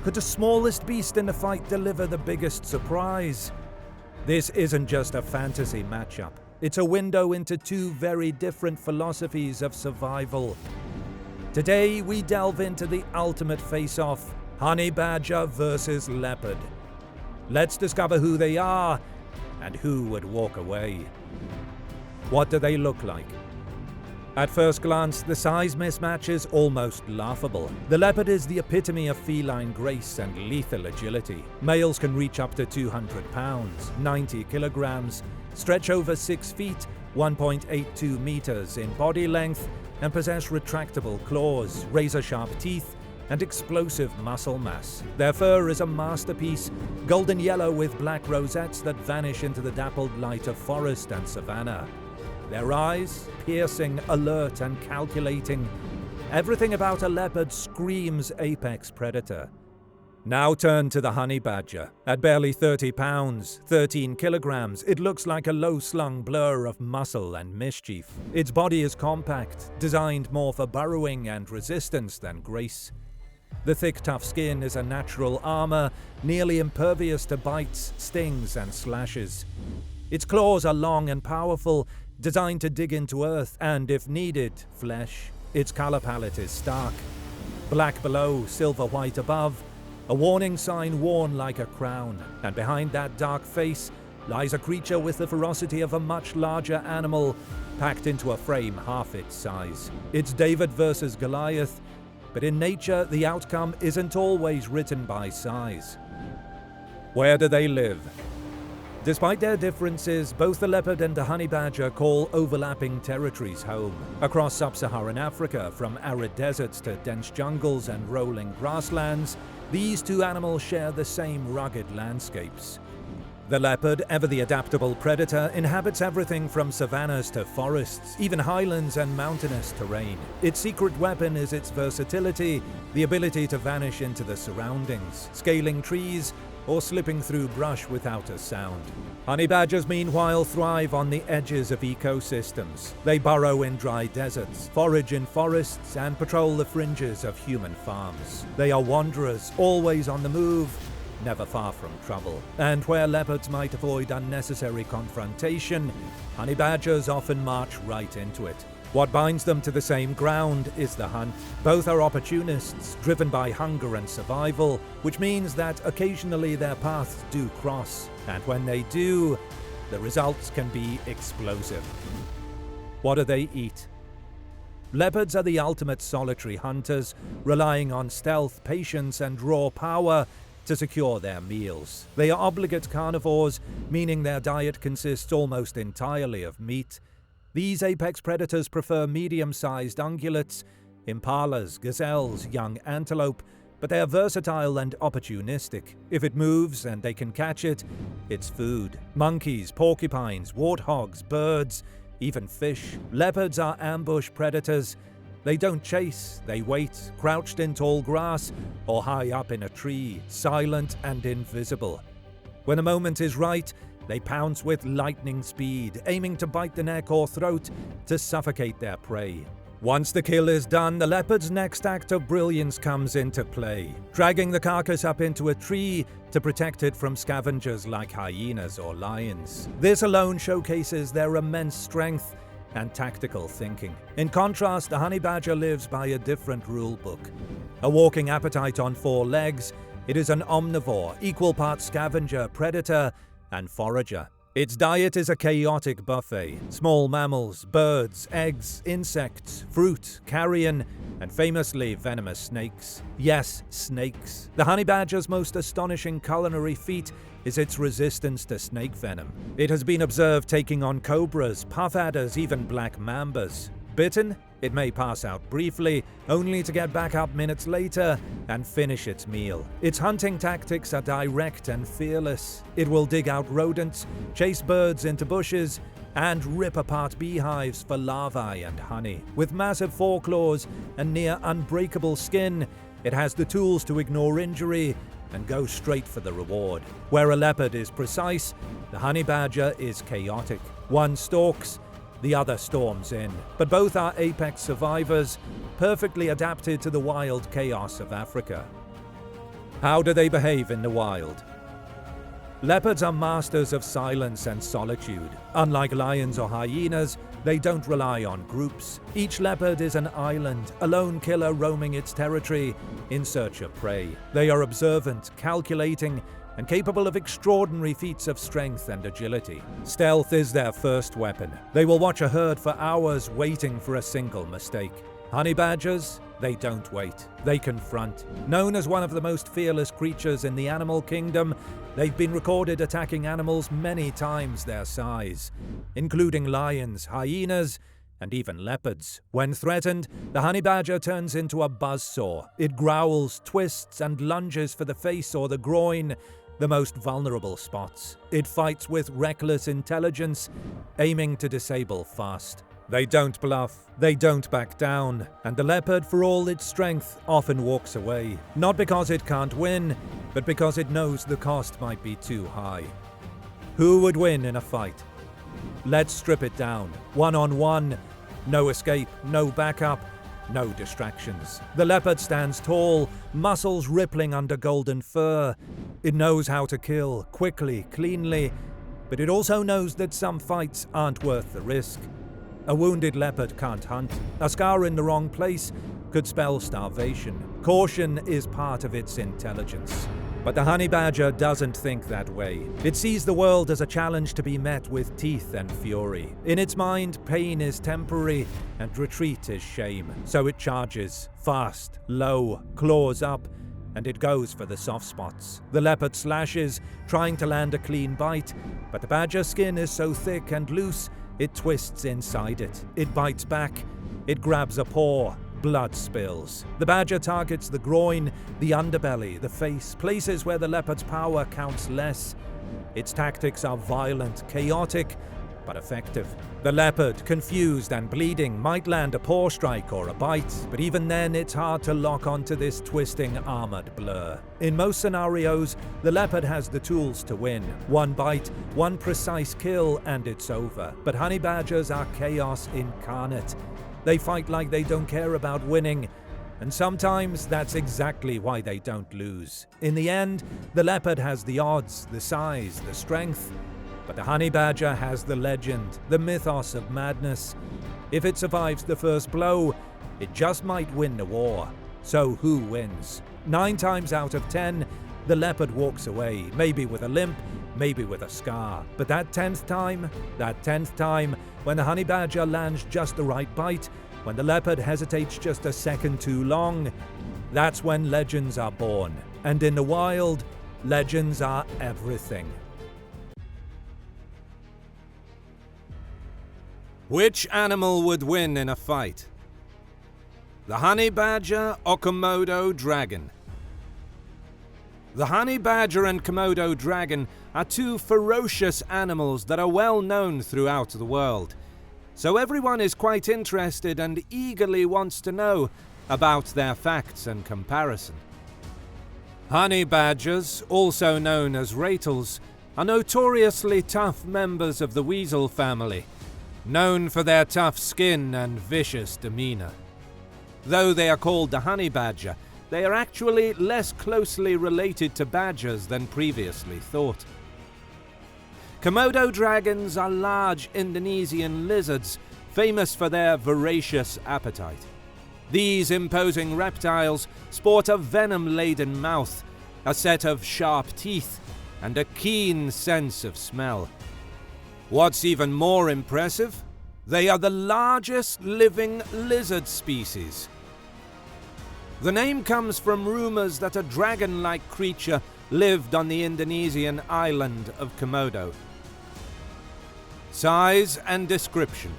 Could the smallest beast in the fight deliver the biggest surprise? This isn't just a fantasy matchup. It's a window into two very different philosophies of survival. Today, we delve into the ultimate face-off, honey badger versus leopard. Let's discover who they are and who would walk away. What do they look like? At first glance, the size mismatch is almost laughable. The leopard is the epitome of feline grace and lethal agility. Males can reach up to 200 pounds, 90 kilograms, stretch over 6 feet, 1.82 meters in body length, and possess retractable claws, razor-sharp teeth, and explosive muscle mass. Their fur is a masterpiece, golden yellow with black rosettes that vanish into the dappled light of forest and savanna. Their eyes, piercing, alert, and calculating. Everything about a leopard screams apex predator. Now turn to the honey badger. At barely 30 pounds, 13 kilograms, it looks like a low-slung blur of muscle and mischief. Its body is compact, designed more for burrowing and resistance than grace. The thick, tough skin is a natural armor, nearly impervious to bites, stings, and slashes. Its claws are long and powerful, designed to dig into earth and, if needed, flesh. Its color palette is stark. Black below, silver-white above, a warning sign worn like a crown. And behind that dark face lies a creature with the ferocity of a much larger animal, packed into a frame half its size. It's David versus Goliath, but in nature, the outcome isn't always written by size. Where do they live? Despite their differences, both the leopard and the honey badger call overlapping territories home. Across sub-Saharan Africa, from arid deserts to dense jungles and rolling grasslands, these two animals share the same rugged landscapes. The leopard, ever the adaptable predator, inhabits everything from savannas to forests, even highlands and mountainous terrain. Its secret weapon is its versatility, the ability to vanish into the surroundings, scaling trees, or slipping through brush without a sound. Honey badgers, meanwhile, thrive on the edges of ecosystems. They burrow in dry deserts, forage in forests, and patrol the fringes of human farms. They are wanderers, always on the move, never far from trouble. And where leopards might avoid unnecessary confrontation, honey badgers often march right into it. What binds them to the same ground is the hunt. Both are opportunists, driven by hunger and survival, which means that occasionally their paths do cross, and when they do, the results can be explosive. What do they eat? Leopards are the ultimate solitary hunters, relying on stealth, patience, and raw power to secure their meals. They are obligate carnivores, meaning their diet consists almost entirely of meat. These apex predators prefer medium-sized ungulates, impalas, gazelles, young antelope, but they are versatile and opportunistic. If it moves and they can catch it, it's food. Monkeys, porcupines, warthogs, birds, even fish. Leopards are ambush predators. They don't chase, they wait, crouched in tall grass or high up in a tree, silent and invisible. When a moment is right, they pounce with lightning speed, aiming to bite the neck or throat to suffocate their prey. Once the kill is done, the leopard's next act of brilliance comes into play, dragging the carcass up into a tree to protect it from scavengers like hyenas or lions. This alone showcases their immense strength and tactical thinking. In contrast, the honey badger lives by a different rule book. A walking appetite on 4 legs, it is an omnivore, equal parts scavenger, predator, and forager. Its diet is a chaotic buffet. Small mammals, birds, eggs, insects, fruit, carrion, and famously venomous snakes. Yes, snakes. The honey badger's most astonishing culinary feat is its resistance to snake venom. It has been observed taking on cobras, puff adders, even black mambas. Bitten, it may pass out briefly, only to get back up minutes later and finish its meal. Its hunting tactics are direct and fearless. It will dig out rodents, chase birds into bushes, and rip apart beehives for larvae and honey. With massive foreclaws and near unbreakable skin, it has the tools to ignore injury and go straight for the reward. Where a leopard is precise, the honey badger is chaotic. One stalks, the other storms in. But both are apex survivors, perfectly adapted to the wild chaos of Africa. How do they behave in the wild? Leopards are masters of silence and solitude. Unlike lions or hyenas, they don't rely on groups. Each leopard is an island, a lone killer roaming its territory in search of prey. They are observant, calculating, and capable of extraordinary feats of strength and agility. Stealth is their first weapon. They will watch a herd for hours waiting for a single mistake. Honey badgers, they don't wait. They confront. Known as one of the most fearless creatures in the animal kingdom, they've been recorded attacking animals many times their size, including lions, hyenas, and even leopards. When threatened, the honey badger turns into a buzzsaw. It growls, twists, and lunges for the face or the groin, the most vulnerable spots. It fights with reckless intelligence, aiming to disable fast. They don't bluff, they don't back down, and the leopard, for all its strength, often walks away. Not because it can't win, but because it knows the cost might be too high. Who would win in a fight? Let's strip it down. One-on-one, no escape, no backup, no distractions. The leopard stands tall, muscles rippling under golden fur. It knows how to kill, quickly, cleanly, but it also knows that some fights aren't worth the risk. A wounded leopard can't hunt. A scar in the wrong place could spell starvation. Caution is part of its intelligence. But the honey badger doesn't think that way. It sees the world as a challenge to be met with teeth and fury. In its mind, pain is temporary and retreat is shame. So it charges, fast, low, claws up, and it goes for the soft spots. The leopard slashes, trying to land a clean bite, but the badger's skin is so thick and loose, it twists inside it. It bites back. It grabs a paw. Blood spills. The badger targets the groin, the underbelly, the face, places where the leopard's power counts less. Its tactics are violent, chaotic, but effective. The leopard, confused and bleeding, might land a paw strike or a bite, but even then it's hard to lock onto this twisting armored blur. In most scenarios, the leopard has the tools to win. One bite, one precise kill, and it's over. But honey badgers are chaos incarnate. They fight like they don't care about winning, and sometimes that's exactly why they don't lose. In the end, the leopard has the odds, the size, the strength, but the honey badger has the legend, the mythos of madness. If it survives the first blow, it just might win the war. So who wins? 9 times out of 10, the leopard walks away, maybe with a limp, maybe with a scar. But that 10th time, when the honey badger lands just the right bite, when the leopard hesitates just a second too long, that's when legends are born. And in the wild, legends are everything. Which animal would win in a fight? The honey badger or Komodo dragon? The honey badger and Komodo dragon are 2 ferocious animals that are well known throughout the world. So everyone is quite interested and eagerly wants to know about their facts and comparison. Honey badgers, also known as ratels, are notoriously tough members of the weasel family, known for their tough skin and vicious demeanor. Though they are called the honey badger, they are actually less closely related to badgers than previously thought. Komodo dragons are large Indonesian lizards, famous for their voracious appetite. These imposing reptiles sport a venom-laden mouth, a set of sharp teeth, and a keen sense of smell. What's even more impressive, they are the largest living lizard species. The name comes from rumors that a dragon-like creature lived on the Indonesian island of Komodo. Size and description.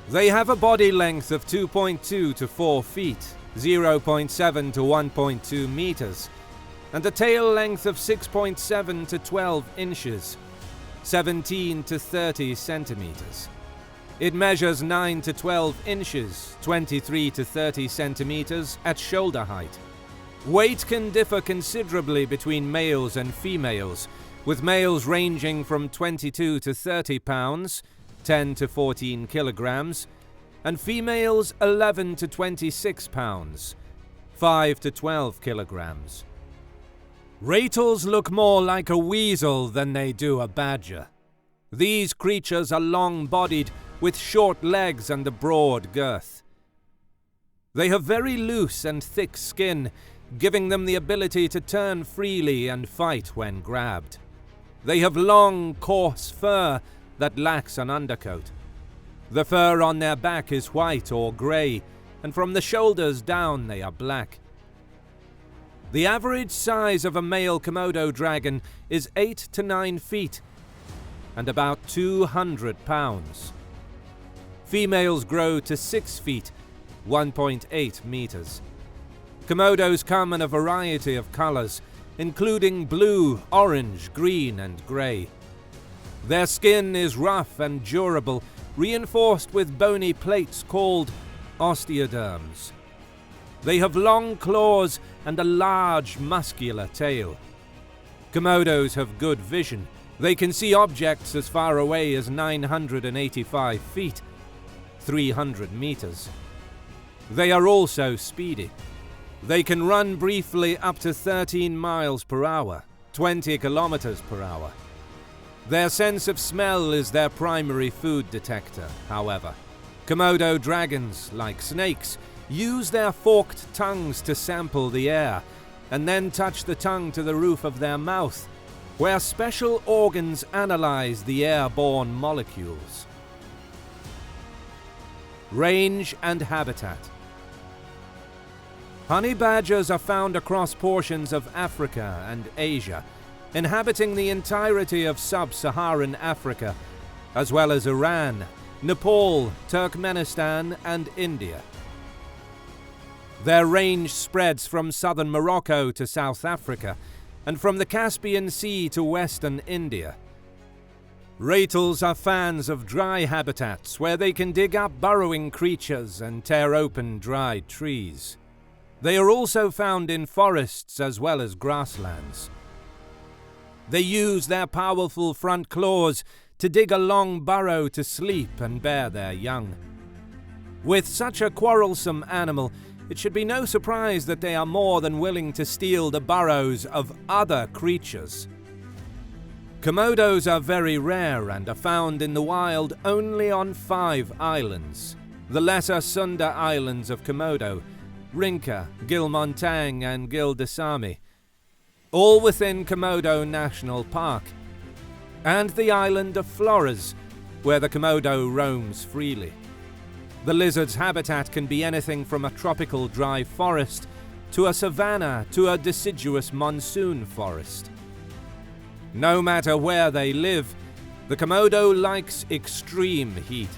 They have a body length of 2.2 to 4 feet, 0.7 to 1.2 meters, and a tail length of 6.7 to 12 inches, 17 to 30 centimeters. It measures 9 to 12 inches, 23 to 30 centimeters at shoulder height. Weight can differ considerably between males and females, with males ranging from 22 to 30 pounds, 10 to 14 kilograms, and females 11 to 26 pounds, 5 to 12 kilograms. Ratels look more like a weasel than they do a badger. These creatures are long-bodied, with short legs and a broad girth. They have very loose and thick skin, giving them the ability to turn freely and fight when grabbed. They have long, coarse fur that lacks an undercoat. The fur on their back is white or grey, and from the shoulders down they are black. The average size of a male Komodo dragon is 8 to 9 feet and about 200 pounds. Females grow to 6 feet, 1.8 meters. Komodos come in a variety of colors, including blue, orange, green, and grey. Their skin is rough and durable, reinforced with bony plates called osteoderms. They have long claws and a large, muscular tail. Komodos have good vision. They can see objects as far away as 985 feet, 300 meters. They are also speedy. They can run briefly up to 13 miles per hour, 20 kilometers per hour. Their sense of smell is their primary food detector, however. Komodo dragons, like snakes, use their forked tongues to sample the air, and then touch the tongue to the roof of their mouth, where special organs analyze the airborne molecules. Range and habitat. Honey badgers are found across portions of Africa and Asia, inhabiting the entirety of sub-Saharan Africa, as well as Iran, Nepal, Turkmenistan, and India. Their range spreads from southern Morocco to South Africa, and from the Caspian Sea to western India. Ratels are fans of dry habitats where they can dig up burrowing creatures and tear open dried trees. They are also found in forests as well as grasslands. They use their powerful front claws to dig a long burrow to sleep and bear their young. With such a quarrelsome animal, it should be no surprise that they are more than willing to steal the burrows of other creatures. Komodos are very rare and are found in the wild only on 5 islands: the Lesser Sunda Islands of Komodo, Rinca, Gilmontang, and Gildesami, all within Komodo National Park, and the island of Flores, where the Komodo roams freely. The lizard's habitat can be anything from a tropical dry forest to a savanna to a deciduous monsoon forest. No matter where they live, the Komodo likes extreme heat.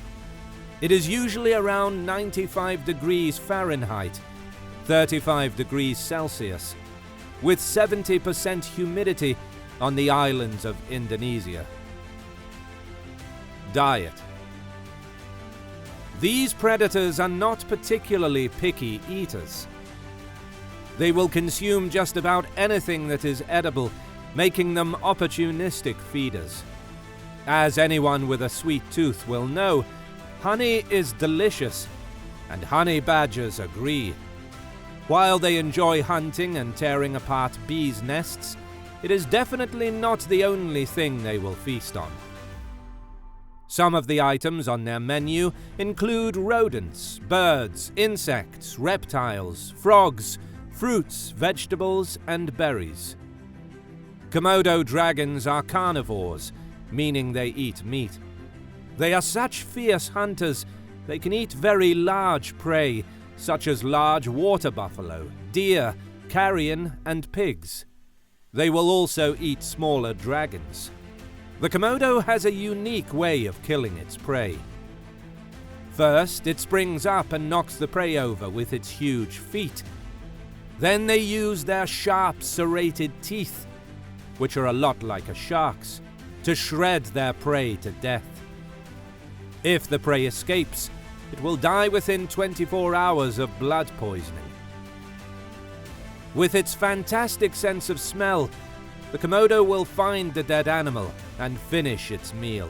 It is usually around 95 degrees Fahrenheit, 35 degrees Celsius, with 70% humidity on the islands of Indonesia. Diet. These predators are not particularly picky eaters. They will consume just about anything that is edible, making them opportunistic feeders. As anyone with a sweet tooth will know, honey is delicious, and honey badgers agree. While they enjoy hunting and tearing apart bees' nests, it is definitely not the only thing they will feast on. Some of the items on their menu include rodents, birds, insects, reptiles, frogs, fruits, vegetables, and berries. Komodo dragons are carnivores, meaning they eat meat. They are such fierce hunters, they can eat very large prey, such as large water buffalo, deer, carrion, and pigs. They will also eat smaller dragons. The Komodo has a unique way of killing its prey. First, it springs up and knocks the prey over with its huge feet. Then they use their sharp, serrated teeth, which are a lot like a shark's, to shred their prey to death. If the prey escapes, it will die within 24 hours of blood poisoning. With its fantastic sense of smell, the Komodo will find the dead animal and finish its meal.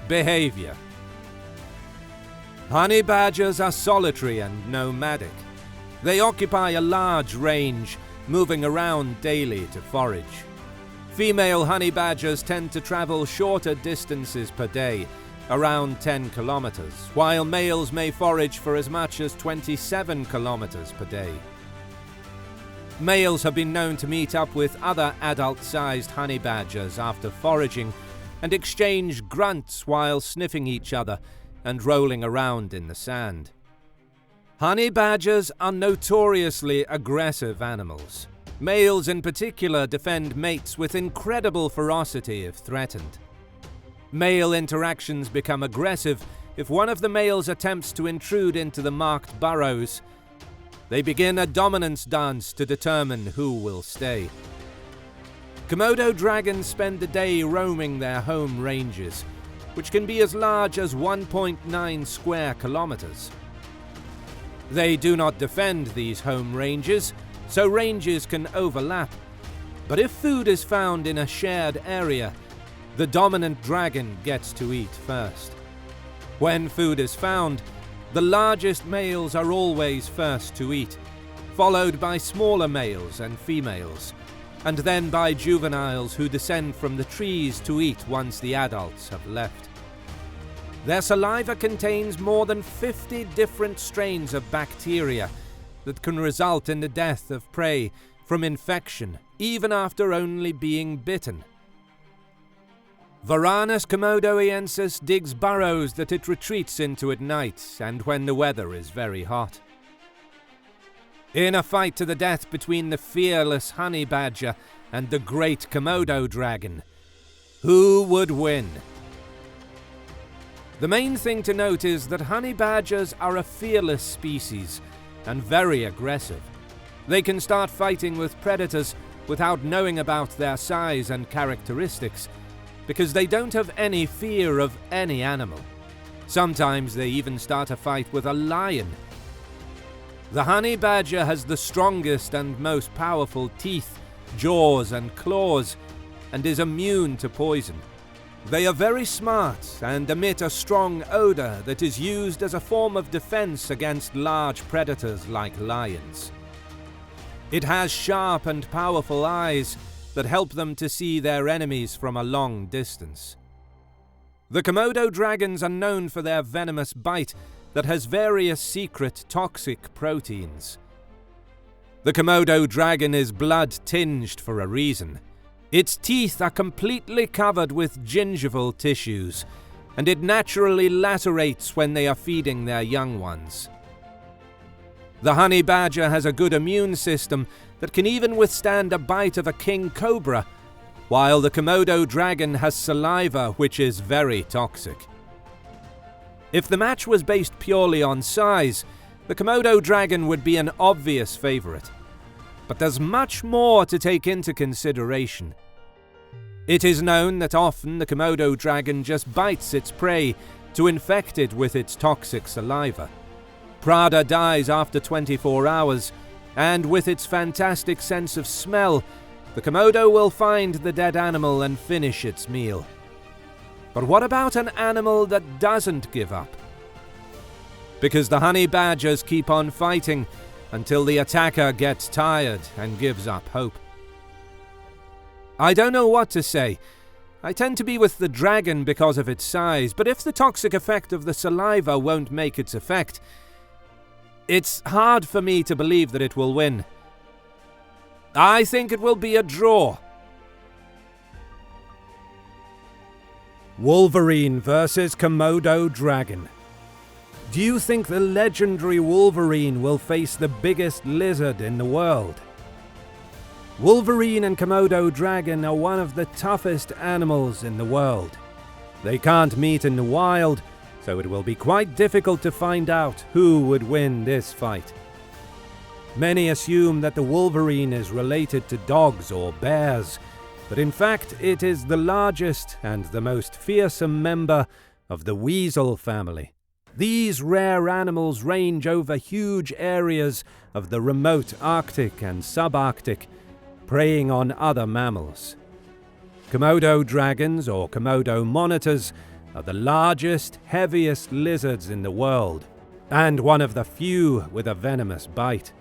Behavior. Honey badgers are solitary and nomadic. They occupy a large range, moving around daily to forage. Female honey badgers tend to travel shorter distances per day, around 10 kilometers, while males may forage for as much as 27 kilometers per day. Males have been known to meet up with other adult-sized honey badgers after foraging and exchange grunts while sniffing each other and rolling around in the sand. Honey badgers are notoriously aggressive animals. Males in particular defend mates with incredible ferocity if threatened. Male interactions become aggressive if one of the males attempts to intrude into the marked burrows. They begin a dominance dance to determine who will stay. Komodo dragons spend the day roaming their home ranges, which can be as large as 1.9 square kilometers. They do not defend these home ranges, so ranges can overlap. But if food is found in a shared area, the dominant dragon gets to eat first. When food is found, the largest males are always first to eat, followed by smaller males and females, and then by juveniles who descend from the trees to eat once the adults have left. Their saliva contains more than 50 different strains of bacteria that can result in the death of prey from infection, even after only being bitten. Varanus komodoensis digs burrows that it retreats into at night and when the weather is very hot. In a fight to the death between the fearless honey badger and the great Komodo dragon, who would win? The main thing to note is that honey badgers are a fearless species and very aggressive. They can start fighting with predators without knowing about their size and characteristics, because they don't have any fear of any animal. Sometimes they even start a fight with a lion. The honey badger has the strongest and most powerful teeth, jaws and claws, and is immune to poison. They are very smart and emit a strong odor that is used as a form of defense against large predators like lions. It has sharp and powerful eyes that help them to see their enemies from a long distance. The Komodo dragons are known for their venomous bite that has various secret toxic proteins. The Komodo dragon is blood-tinged for a reason. Its teeth are completely covered with gingival tissues, and it naturally lacerates when they are feeding their young ones. The honey badger has a good immune system that can even withstand a bite of a king cobra, while the Komodo dragon has saliva which is very toxic. If the match was based purely on size, the Komodo dragon would be an obvious favorite. But there's much more to take into consideration. It is known that often the Komodo dragon just bites its prey to infect it with its toxic saliva. Prada dies after 24 hours, and with its fantastic sense of smell, the Komodo will find the dead animal and finish its meal. But what about an animal that doesn't give up? Because the honey badgers keep on fighting until the attacker gets tired and gives up hope. I don't know what to say. I tend to be with the dragon because of its size, but if the toxic effect of the saliva won't make its effect, it's hard for me to believe that it will win. I think it will be a draw. Wolverine versus Komodo dragon. Do you think the legendary Wolverine will face the biggest lizard in the world? Wolverine and Komodo dragon are one of the toughest animals in the world. They can't meet in the wild, so it will be quite difficult to find out who would win this fight. Many assume that the wolverine is related to dogs or bears, but in fact it is the largest and the most fearsome member of the weasel family. These rare animals range over huge areas of the remote Arctic and subarctic, preying on other mammals. Komodo dragons, or Komodo monitors, are the largest, heaviest lizards in the world, and one of the few with a venomous bite.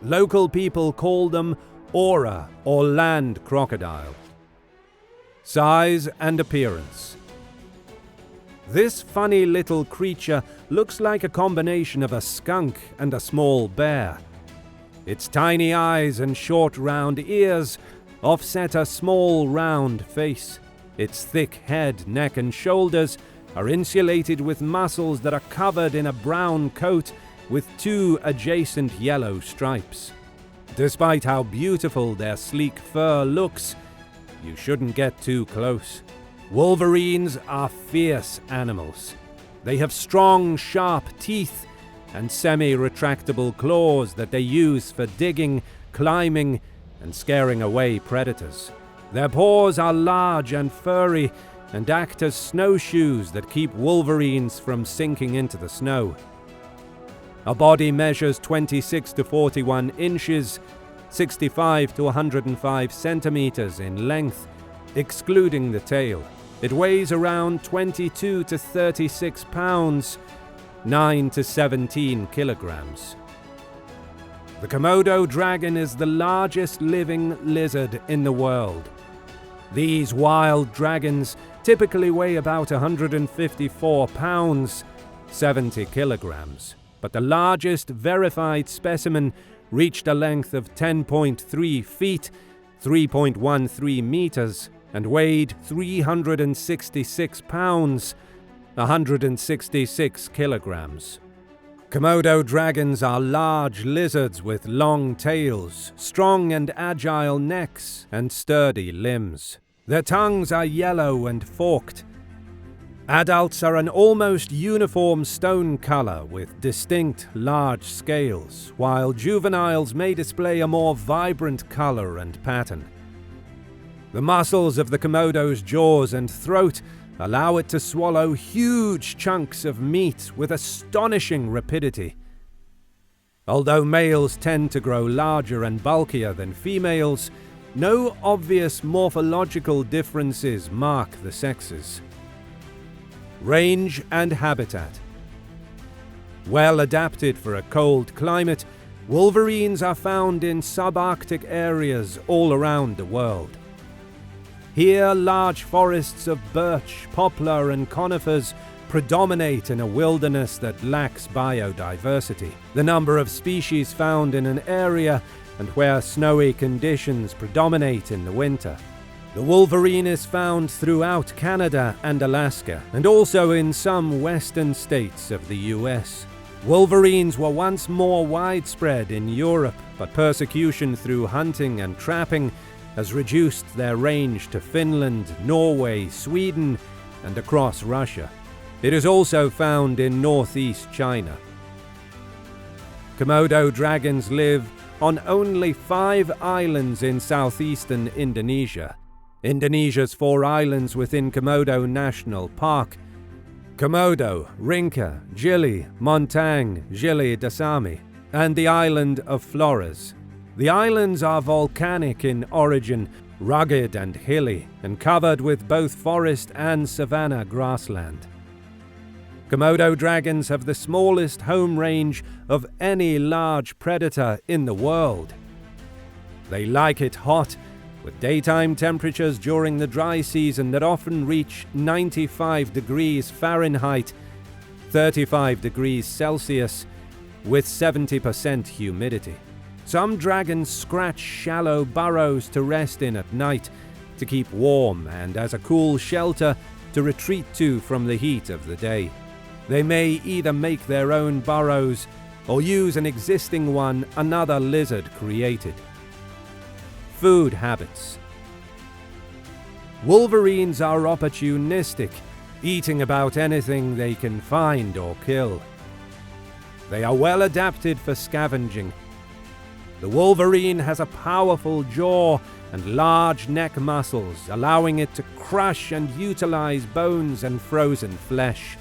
Local people call them Ora, or land crocodile. Size and appearance. This funny little creature looks like a combination of a skunk and a small bear. Its tiny eyes and short round ears offset a small round face. Its thick head, neck and shoulders are insulated with muscles that are covered in a brown coat with 2 adjacent yellow stripes. Despite how beautiful their sleek fur looks, you shouldn't get too close. Wolverines are fierce animals. They have strong, sharp teeth and semi-retractable claws that they use for digging, climbing, and scaring away predators. Their paws are large and furry and act as snowshoes that keep wolverines from sinking into the snow. A body measures 26 to 41 inches, 65 to 105 centimeters in length, excluding the tail. It weighs around 22 to 36 pounds, 9 to 17 kilograms. The Komodo dragon is the largest living lizard in the world. These wild dragons typically weigh about 154 pounds, 70 kilograms, but the largest verified specimen reached a length of 10.3 feet, 3.13 meters, and weighed 366 pounds, 166 kilograms. Komodo dragons are large lizards with long tails, strong and agile necks, and sturdy limbs. Their tongues are yellow and forked. Adults are an almost uniform stone color with distinct large scales, while juveniles may display a more vibrant color and pattern. The muscles of the Komodo's jaws and throat allow it to swallow huge chunks of meat with astonishing rapidity. Although males tend to grow larger and bulkier than females, no obvious morphological differences mark the sexes. Range and habitat. Well adapted for a cold climate, wolverines are found in subarctic areas all around the world. Here, large forests of birch, poplar, and conifers predominate in a wilderness that lacks biodiversity. The number of species found in an area and where snowy conditions predominate in the winter. The wolverine is found throughout Canada and Alaska, and also in some western states of the US. Wolverines were once more widespread in Europe, but persecution through hunting and trapping has reduced their range to Finland, Norway, Sweden, and across Russia. It is also found in northeast China. Komodo dragons live on only 5 islands in southeastern Indonesia. Indonesia's 4 islands within Komodo National Park: Komodo, Rinca, Gili, Montang, Gili Dasami, and the island of Flores. The islands are volcanic in origin, rugged and hilly, and covered with both forest and savanna grassland. Komodo dragons have the smallest home range of any large predator in the world. They like it hot, with daytime temperatures during the dry season that often reach 95 degrees Fahrenheit, 35 degrees Celsius, with 70% humidity. Some dragons scratch shallow burrows to rest in at night, to keep warm and as a cool shelter to retreat to from the heat of the day. They may either make their own burrows or use an existing one another lizard created. Food habits. Wolverines are opportunistic, eating about anything they can find or kill. They are well adapted for scavenging. The wolverine has a powerful jaw and large neck muscles, allowing it to crush and utilize bones and frozen flesh.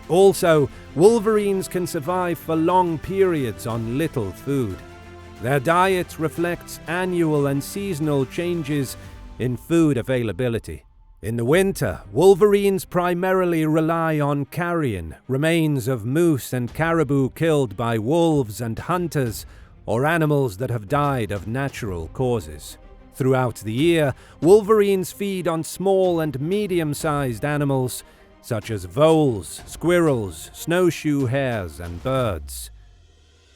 Also, wolverines can survive for long periods on little food. Their diet reflects annual and seasonal changes in food availability. In the winter, wolverines primarily rely on carrion, remains of moose and caribou killed by wolves and hunters, or animals that have died of natural causes. Throughout the year, wolverines feed on small and medium-sized animals, such as voles, squirrels, snowshoe hares, and birds.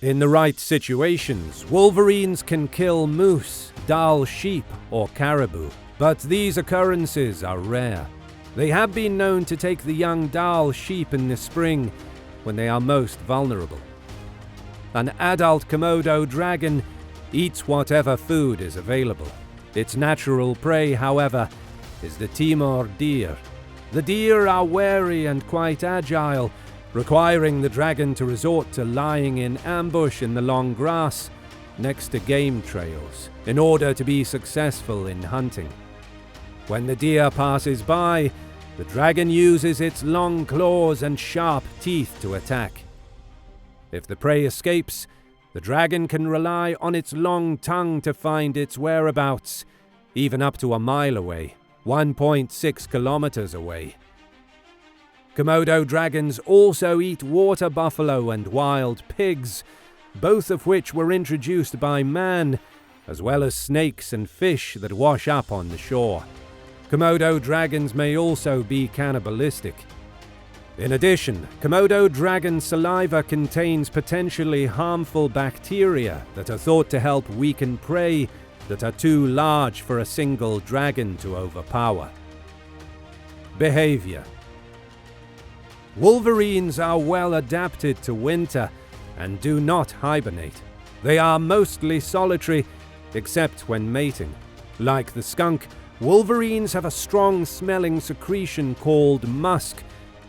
In the right situations, wolverines can kill moose, Dall sheep, or caribou, but these occurrences are rare. They have been known to take the young Dall sheep in the spring when they are most vulnerable. An adult Komodo dragon eats whatever food is available. Its natural prey, however, is the Timor deer. The deer are wary and quite agile, requiring the dragon to resort to lying in ambush in the long grass next to game trails in order to be successful in hunting. When the deer passes by, the dragon uses its long claws and sharp teeth to attack. If the prey escapes, the dragon can rely on its long tongue to find its whereabouts, even up to a mile away, 1.6 kilometers away. Komodo dragons also eat water buffalo and wild pigs, both of which were introduced by man, as well as snakes and fish that wash up on the shore. Komodo dragons may also be cannibalistic. In addition, Komodo dragon saliva contains potentially harmful bacteria that are thought to help weaken prey that are too large for a single dragon to overpower. Behavior. Wolverines are well adapted to winter and do not hibernate. They are mostly solitary, except when mating. Like the skunk, wolverines have a strong-smelling secretion called musk,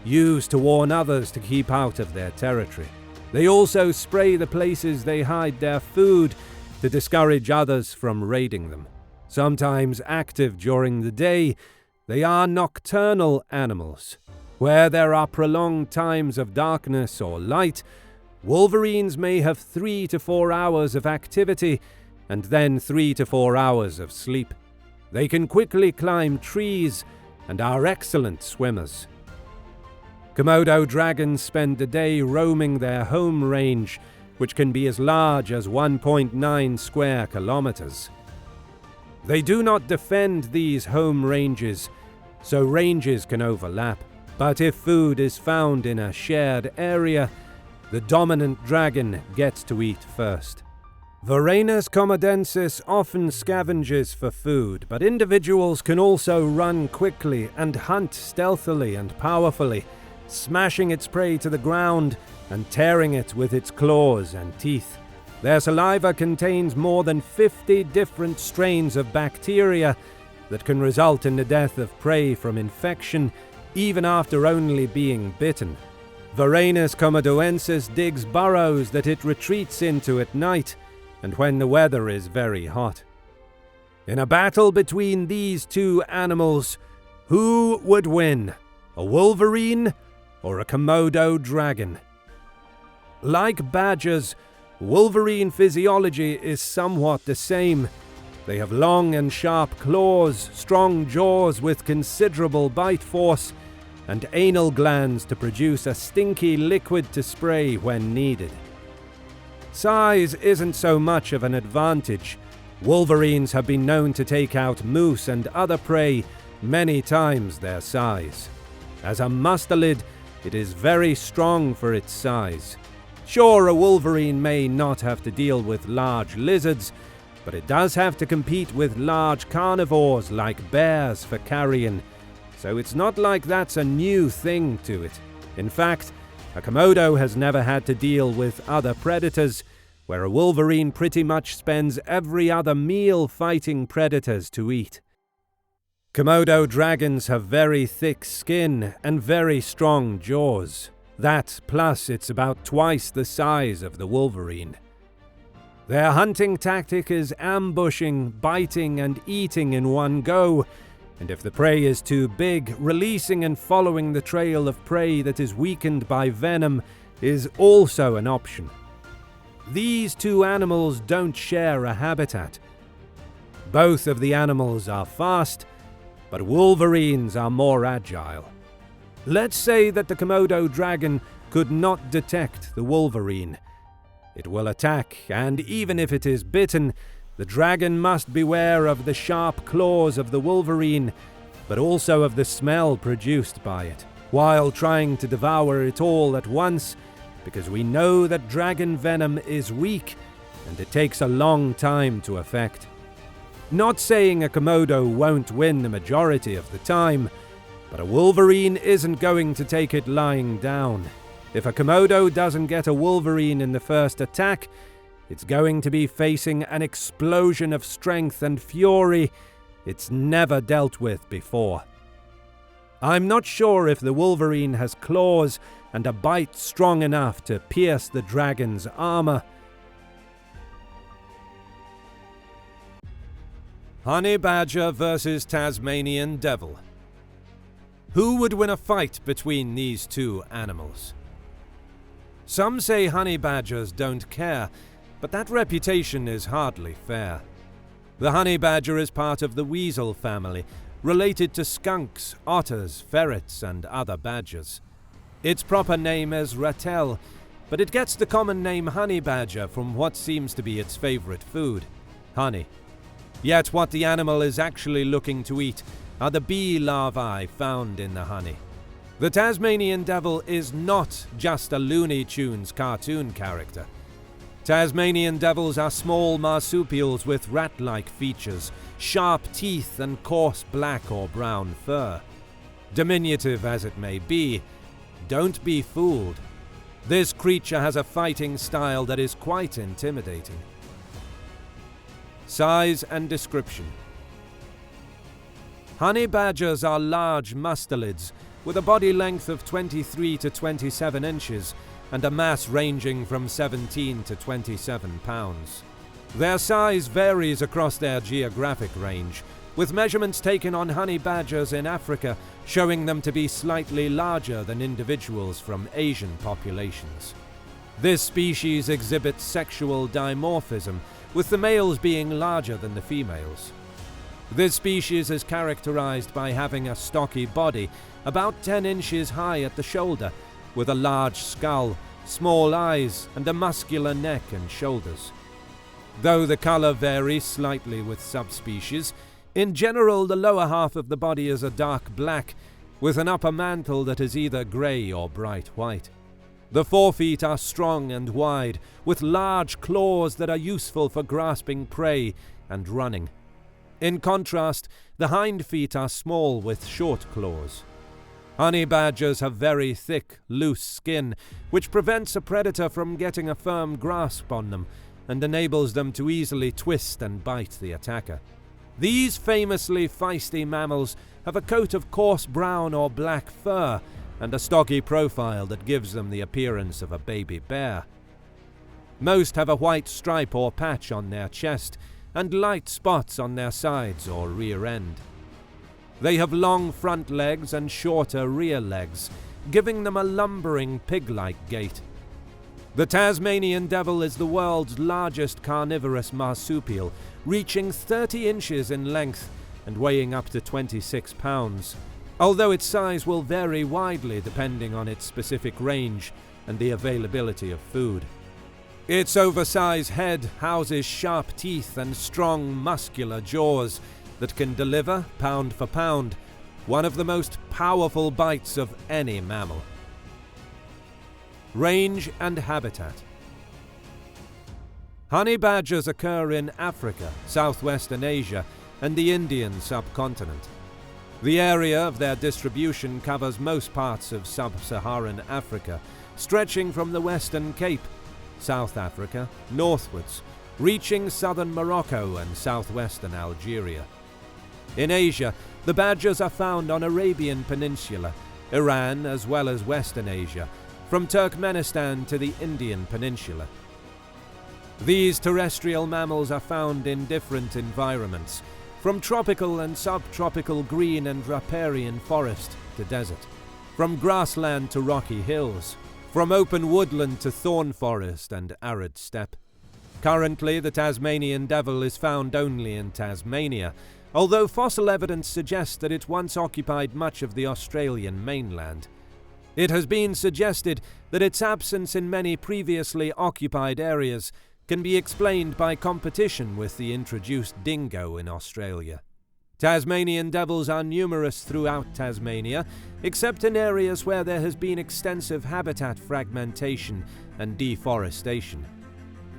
used to warn others to keep out of their territory. They also spray the places they hide their food to discourage others from raiding them. Sometimes active during the day, they are nocturnal animals. Where there are prolonged times of darkness or light, wolverines may have 3 to 4 hours of activity and then 3 to 4 hours of sleep. They can quickly climb trees and are excellent swimmers. Komodo dragons spend the day roaming their home range, which can be as large as 1.9 square kilometers. They do not defend these home ranges, so ranges can overlap. But if food is found in a shared area, the dominant dragon gets to eat first. Varanus comodensis often scavenges for food, but individuals can also run quickly and hunt stealthily and powerfully, smashing its prey to the ground and tearing it with its claws and teeth. Their saliva contains more than 50 different strains of bacteria that can result in the death of prey from infection even after only being bitten. Varanus comodoensis digs burrows that it retreats into at night and when the weather is very hot. In a battle between these two animals, who would win? A wolverine or a Komodo dragon? Like badgers, wolverine physiology is somewhat the same. They have long and sharp claws, strong jaws with considerable bite force, and anal glands to produce a stinky liquid to spray when needed. Size isn't so much of an advantage. Wolverines have been known to take out moose and other prey many times their size. As a mustelid, it is very strong for its size. Sure, a wolverine may not have to deal with large lizards, but it does have to compete with large carnivores like bears for carrion, so it's not like that's a new thing to it. In fact, a Komodo has never had to deal with other predators, where a wolverine pretty much spends every other meal fighting predators to eat. Komodo dragons have very thick skin and very strong jaws. That, plus it's about twice the size of the wolverine. Their hunting tactic is ambushing, biting, and eating in one go, and if the prey is too big, releasing and following the trail of prey that is weakened by venom is also an option. These two animals don't share a habitat. Both of the animals are fast, but wolverines are more agile. Let's say that the Komodo dragon could not detect the wolverine. It will attack, and even if it is bitten, the dragon must beware of the sharp claws of the wolverine, but also of the smell produced by it. while trying to devour it all at once, because we know that dragon venom is weak and it takes a long time to affect. Not saying a Komodo won't win the majority of the time, but a wolverine isn't going to take it lying down. If a Komodo doesn't get a wolverine in the first attack, it's going to be facing an explosion of strength and fury it's never dealt with before. I'm not sure if the wolverine has claws and a bite strong enough to pierce the dragon's armor. Honey badger versus Tasmanian devil. Who would win a fight between these two animals? Some say honey badgers don't care, but that reputation is hardly fair. The honey badger is part of the weasel family, related to skunks, otters, ferrets, and other badgers. Its proper name is ratel, but it gets the common name honey badger from what seems to be its favorite food, honey. Yet what the animal is actually looking to eat are the bee larvae found in the honey. The Tasmanian devil is not just a Looney Tunes cartoon character. Tasmanian devils are small marsupials with rat-like features, sharp teeth and coarse black or brown fur. Diminutive as it may be, don't be fooled. This creature has a fighting style that is quite intimidating. Size and description. Honey badgers are large mustelids with a body length of 23 to 27 inches and a mass ranging from 17 to 27 pounds. Their size varies across their geographic range, with measurements taken on honey badgers in Africa showing them to be slightly larger than individuals from Asian populations. This species exhibits sexual dimorphism, with the males being larger than the females. This species is characterized by having a stocky body, about 10 inches high at the shoulder, with a large skull, small eyes, and a muscular neck and shoulders. Though the color varies slightly with subspecies, in general the lower half of the body is a dark black, with an upper mantle that is either grey or bright white. The forefeet are strong and wide, with large claws that are useful for grasping prey and running. In contrast, the hind feet are small with short claws. Honey badgers have very thick, loose skin, which prevents a predator from getting a firm grasp on them and enables them to easily twist and bite the attacker. These famously feisty mammals have a coat of coarse brown or black fur and a stocky profile that gives them the appearance of a baby bear. Most have a white stripe or patch on their chest and light spots on their sides or rear end. They have long front legs and shorter rear legs, giving them a lumbering pig-like gait. The Tasmanian devil is the world's largest carnivorous marsupial, reaching 30 inches in length and weighing up to 26 pounds, although its size will vary widely depending on its specific range and the availability of food. Its oversized head houses sharp teeth and strong muscular jaws that can deliver, pound for pound, one of the most powerful bites of any mammal. Range and habitat. Honey badgers occur in Africa, southwestern Asia, and the Indian subcontinent. The area of their distribution covers most parts of sub-Saharan Africa, stretching from the Western Cape, South Africa, northwards, reaching southern Morocco and southwestern Algeria. In Asia, the badgers are found on Arabian Peninsula, Iran, as well as Western Asia, from Turkmenistan to the Indian Peninsula. These terrestrial mammals are found in different environments, from tropical and subtropical green and riparian forest to desert, from grassland to rocky hills, from open woodland to thorn forest and arid steppe. Currently, the Tasmanian devil is found only in Tasmania, although fossil evidence suggests that it once occupied much of the Australian mainland. It has been suggested that its absence in many previously occupied areas can be explained by competition with the introduced dingo in Australia. Tasmanian devils are numerous throughout Tasmania, except in areas where there has been extensive habitat fragmentation and deforestation.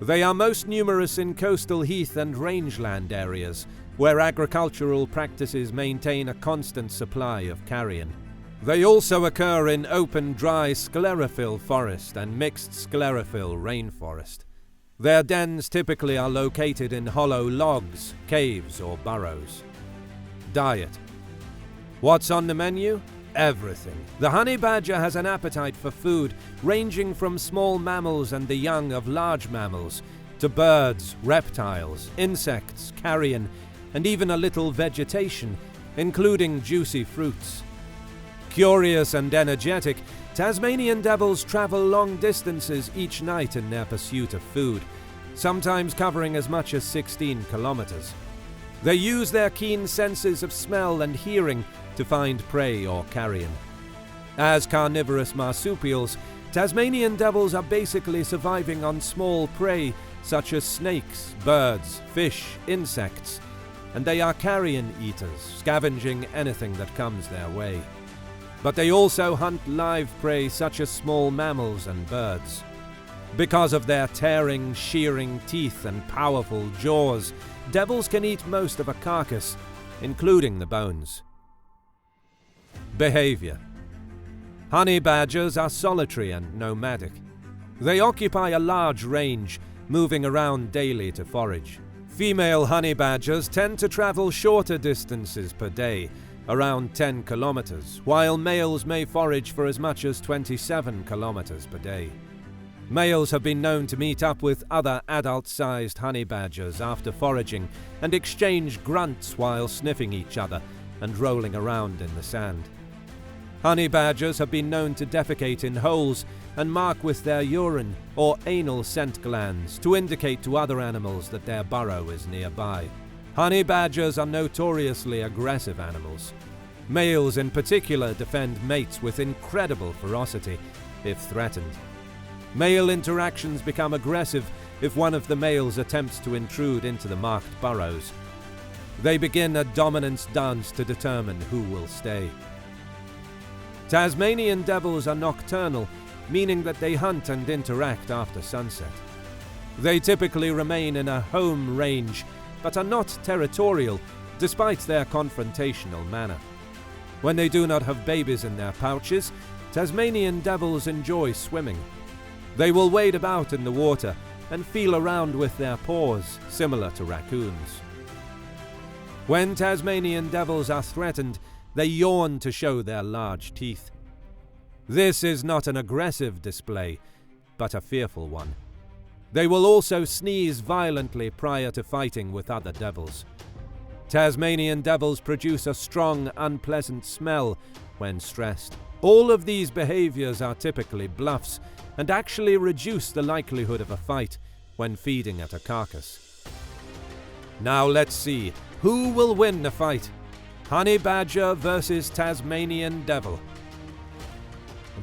They are most numerous in coastal heath and rangeland areas, where agricultural practices maintain a constant supply of carrion. They also occur in open dry sclerophyll forest and mixed sclerophyll rainforest. Their dens typically are located in hollow logs, caves or burrows. Diet. What's on the menu? Everything. The honey badger has an appetite for food ranging from small mammals and the young of large mammals to birds, reptiles, insects, carrion, and even a little vegetation, including juicy fruits. Curious and energetic, Tasmanian devils travel long distances each night in their pursuit of food, sometimes covering as much as 16 kilometers. They use their keen senses of smell and hearing to find prey or carrion. As carnivorous marsupials, Tasmanian devils are basically surviving on small prey such as snakes, birds, fish, insects, and they are carrion eaters, scavenging anything that comes their way. But they also hunt live prey such as small mammals and birds. Because of their tearing, shearing teeth and powerful jaws, devils can eat most of a carcass, including the bones. Behavior. Honey badgers are solitary and nomadic. They occupy a large range, moving around daily to forage. Female honey badgers tend to travel shorter distances per day, around 10 kilometers, while males may forage for as much as 27 kilometers per day. Males have been known to meet up with other adult-sized honey badgers after foraging and exchange grunts while sniffing each other and rolling around in the sand. Honey badgers have been known to defecate in holes and mark with their urine or anal scent glands to indicate to other animals that their burrow is nearby. Honey badgers are notoriously aggressive animals. Males in particular defend mates with incredible ferocity if threatened. Male interactions become aggressive if one of the males attempts to intrude into the marked burrows. They begin a dominance dance to determine who will stay. Tasmanian devils are nocturnal, meaning that they hunt and interact after sunset. They typically remain in a home range, but are not territorial, despite their confrontational manner. When they do not have babies in their pouches, Tasmanian devils enjoy swimming. They will wade about in the water and feel around with their paws, similar to raccoons. When Tasmanian devils are threatened, they yawn to show their large teeth. This is not an aggressive display, but a fearful one. They will also sneeze violently prior to fighting with other devils. Tasmanian devils produce a strong, unpleasant smell when stressed. All of these behaviors are typically bluffs and actually reduce the likelihood of a fight when feeding at a carcass. Now let's see, who will win the fight? Honey badger versus Tasmanian devil.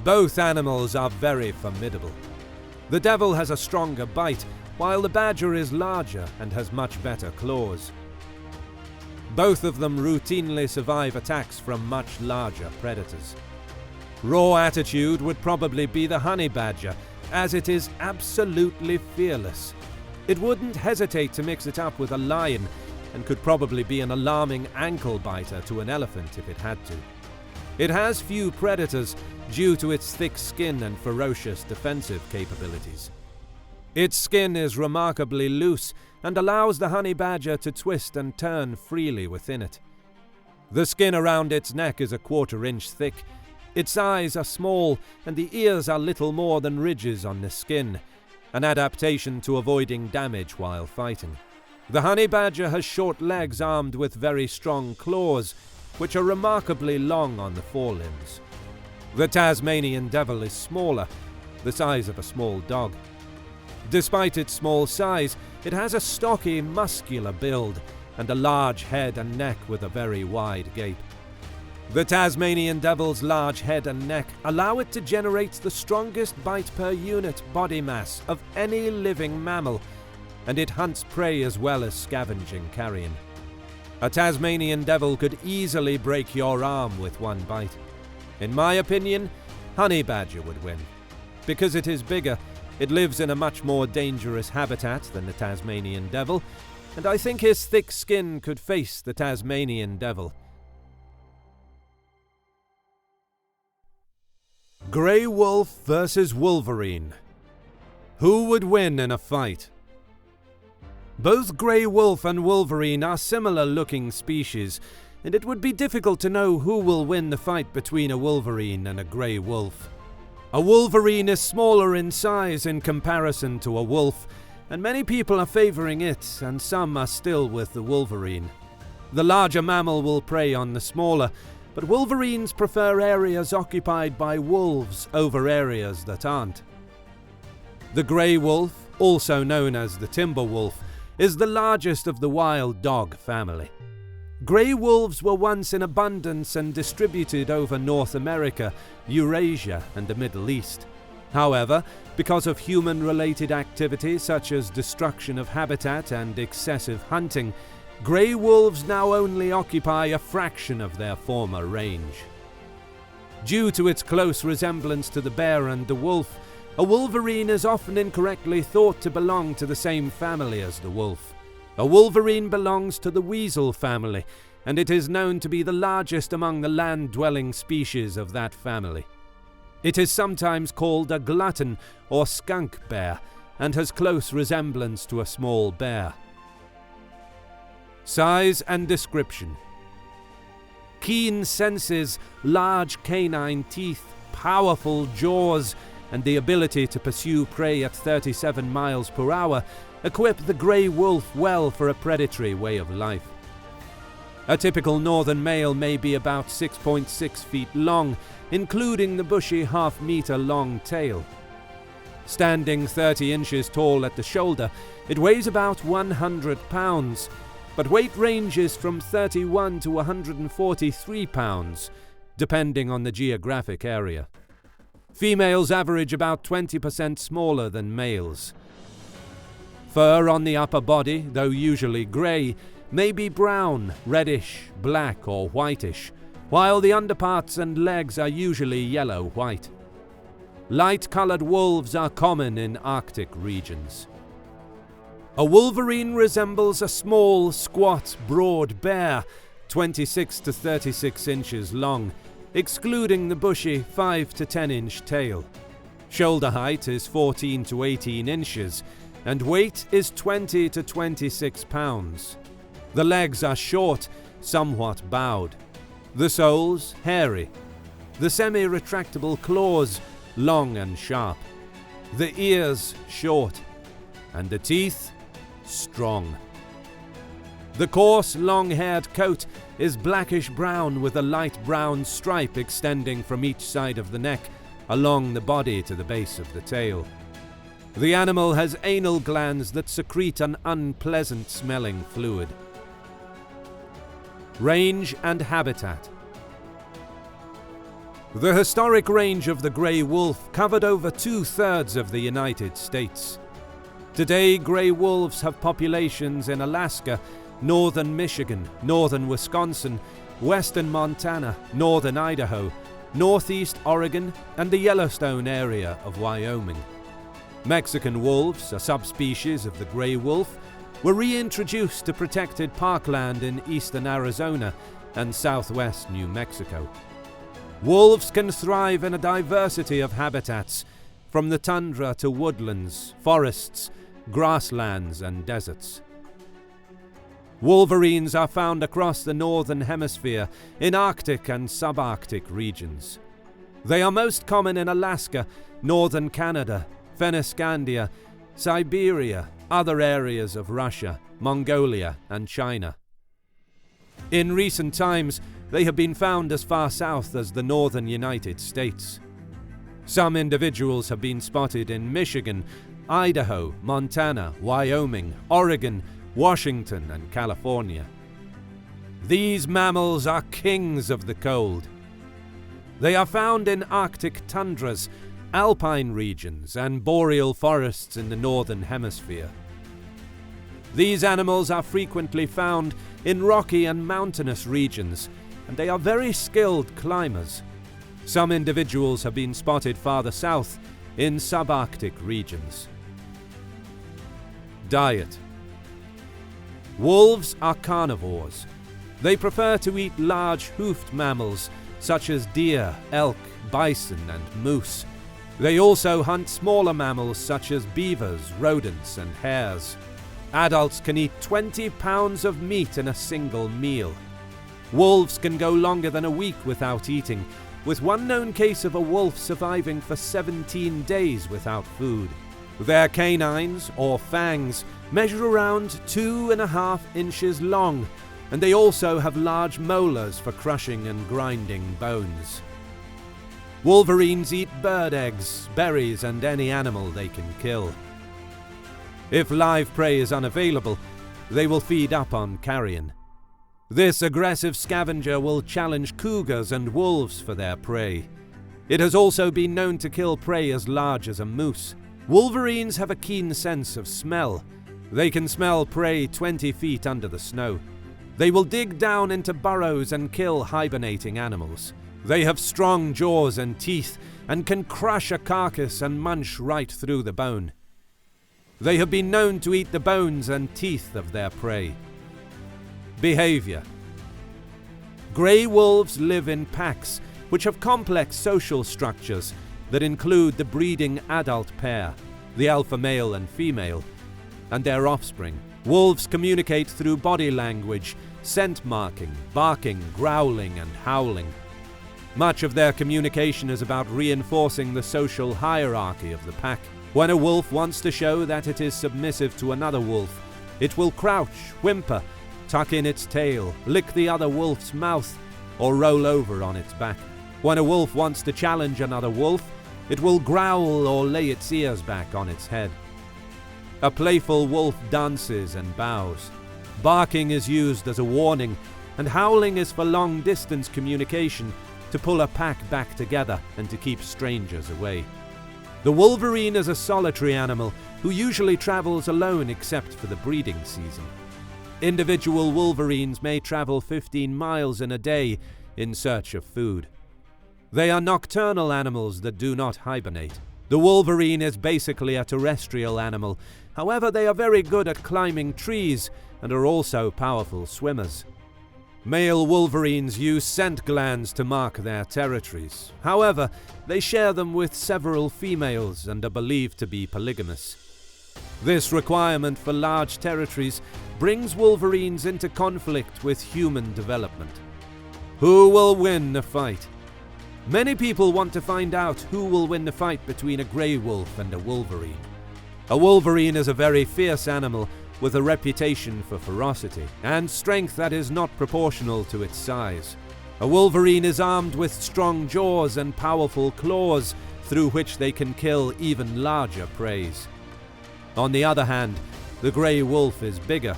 Both animals are very formidable. The devil has a stronger bite, while the badger is larger and has much better claws. Both of them routinely survive attacks from much larger predators. Raw attitude would probably be the honey badger, as it is absolutely fearless. It wouldn't hesitate to mix it up with a lion, and could probably be an alarming ankle biter to an elephant if it had to. It has few predators due to its thick skin and ferocious defensive capabilities. Its skin is remarkably loose and allows the honey badger to twist and turn freely within it. The skin around its neck is a 1/4 inch thick. Its eyes are small and the ears are little more than ridges on the skin, an adaptation to avoiding damage while fighting. The honey badger has short legs armed with very strong claws, which are remarkably long on the forelimbs. The Tasmanian devil is smaller, the size of a small dog. Despite its small size, it has a stocky, muscular build and a large head and neck with a very wide gape. The Tasmanian devil's large head and neck allow it to generate the strongest bite per unit body mass of any living mammal, and it hunts prey as well as scavenging carrion. A Tasmanian devil could easily break your arm with one bite. In my opinion, honey badger would win. Because it is bigger, it lives in a much more dangerous habitat than the Tasmanian devil, and I think his thick skin could face the Tasmanian devil. Grey wolf versus wolverine. Who would win in a fight? Both grey wolf and wolverine are similar-looking species, and it would be difficult to know who will win the fight between a wolverine and a grey wolf. A wolverine is smaller in size in comparison to a wolf, and many people are favouring it, and some are still with the wolverine. The larger mammal will prey on the smaller, but wolverines prefer areas occupied by wolves over areas that aren't. The grey wolf, also known as the timber wolf, is the largest of the wild dog family. Grey wolves were once in abundance and distributed over North America, Eurasia, and the Middle East. However, because of human-related activities such as destruction of habitat and excessive hunting, grey wolves now only occupy a fraction of their former range. Due to its close resemblance to the bear and the wolf, a wolverine is often incorrectly thought to belong to the same family as the wolf. A wolverine belongs to the weasel family, and it is known to be the largest among the land-dwelling species of that family. It is sometimes called a glutton or skunk bear, and has close resemblance to a small bear. Size and description. Keen senses, large canine teeth, powerful jaws, and the ability to pursue prey at 37 miles per hour equip the grey wolf well for a predatory way of life. A typical northern male may be about 6.6 feet long, including the bushy half-meter long tail. Standing 30 inches tall at the shoulder, it weighs about 100 pounds, but weight ranges from 31 to 143 pounds, depending on the geographic area. Females average about 20% smaller than males. Fur on the upper body, though usually grey, may be brown, reddish, black or whitish, while the underparts and legs are usually yellow-white. Light-coloured wolves are common in Arctic regions. A wolverine resembles a small, squat, broad bear, 26 to 36 inches long, excluding the bushy 5 to 10 inch tail. Shoulder height is 14 to 18 inches, and weight is 20 to 26 pounds. The legs are short, somewhat bowed. The soles hairy. The semi-retractable claws long and sharp. The ears short. And the teeth strong. The coarse, long-haired coat is blackish-brown with a light brown stripe extending from each side of the neck, along the body to the base of the tail. The animal has anal glands that secrete an unpleasant-smelling fluid. Range and habitat. The historic range of the grey wolf covered over 2/3 of the United States. Today, grey wolves have populations in Alaska, northern Michigan, northern Wisconsin, western Montana, northern Idaho, northeast Oregon, and the Yellowstone area of Wyoming. Mexican wolves, a subspecies of the grey wolf, were reintroduced to protected parkland in eastern Arizona and southwest New Mexico. Wolves can thrive in a diversity of habitats, from the tundra to woodlands, forests, grasslands, and deserts. Wolverines are found across the northern hemisphere in Arctic and subarctic regions. They are most common in Alaska, northern Canada, Fennoscandia, Siberia, other areas of Russia, Mongolia, and China. In recent times, they have been found as far south as the northern United States. Some individuals have been spotted in Michigan, Idaho, Montana, Wyoming, Oregon, Washington, and California. These mammals are kings of the cold. They are found in Arctic tundras, alpine regions, and boreal forests in the northern hemisphere. These animals are frequently found in rocky and mountainous regions, and they are very skilled climbers. Some individuals have been spotted farther south in subarctic regions. Diet. Wolves are carnivores. They prefer to eat large hoofed mammals such as deer, elk, bison, and moose. They also hunt smaller mammals such as beavers, rodents, and hares. Adults can eat 20 pounds of meat in a single meal. Wolves can go longer than a week without eating, with one known case of a wolf surviving for 17 days without food. Their canines, or fangs, measure around 2.5 inches long, and they also have large molars for crushing and grinding bones. Wolverines eat bird eggs, berries, and any animal they can kill. If live prey is unavailable, they will feed up on carrion. This aggressive scavenger will challenge cougars and wolves for their prey. It has also been known to kill prey as large as a moose. Wolverines have a keen sense of smell. They can smell prey 20 feet under the snow. They will dig down into burrows and kill hibernating animals. They have strong jaws and teeth and can crush a carcass and munch right through the bone. They have been known to eat the bones and teeth of their prey. Behavior. Grey wolves live in packs, which have complex social structures that include the breeding adult pair, the alpha male and female, and their offspring. Wolves communicate through body language, scent marking, barking, growling, and howling. Much of their communication is about reinforcing the social hierarchy of the pack. When a wolf wants to show that it is submissive to another wolf, it will crouch, whimper, tuck in its tail, lick the other wolf's mouth, or roll over on its back. When a wolf wants to challenge another wolf, it will growl or lay its ears back on its head. A playful wolf dances and bows. Barking is used as a warning, and howling is for long-distance communication to pull a pack back together and to keep strangers away. The wolverine is a solitary animal who usually travels alone except for the breeding season. Individual wolverines may travel 15 miles in a day in search of food. They are nocturnal animals that do not hibernate. The wolverine is basically a terrestrial animal. However, they are very good at climbing trees and are also powerful swimmers. Male wolverines use scent glands to mark their territories. However, they share them with several females and are believed to be polygamous. This requirement for large territories brings wolverines into conflict with human development. Who will win the fight? Many people want to find out who will win the fight between a grey wolf and a wolverine. A wolverine is a very fierce animal with a reputation for ferocity and strength that is not proportional to its size. A wolverine is armed with strong jaws and powerful claws through which they can kill even larger prey. On the other hand, the grey wolf is bigger,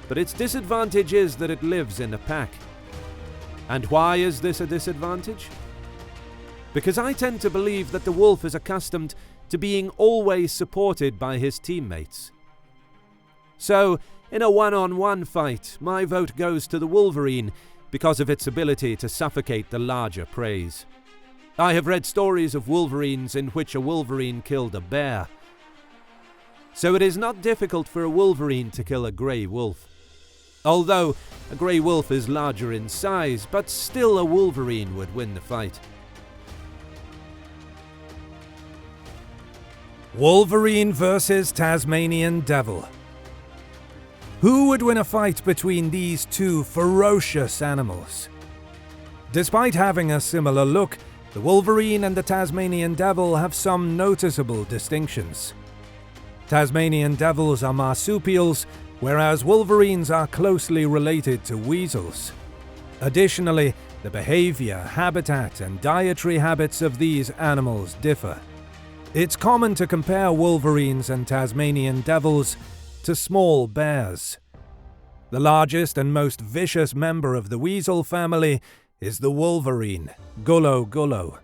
but its disadvantage is that it lives in a pack. And why is this a disadvantage? Because I tend to believe that the wolf is accustomed to being always supported by his teammates. So, in a one-on-one fight, my vote goes to the wolverine because of its ability to suffocate the larger prey. I have read stories of wolverines in which a wolverine killed a bear. So it is not difficult for a wolverine to kill a grey wolf. Although a grey wolf is larger in size, but still a wolverine would win the fight. Wolverine versus Tasmanian Devil. Who would win a fight between these two ferocious animals? Despite having a similar look, the Wolverine and the Tasmanian Devil have some noticeable distinctions. Tasmanian Devils are marsupials, whereas Wolverines are closely related to weasels. Additionally, the behavior, habitat, and dietary habits of these animals differ. It's common to compare Wolverines and Tasmanian Devils to small bears. The largest and most vicious member of the weasel family is the wolverine, Gullo gullo.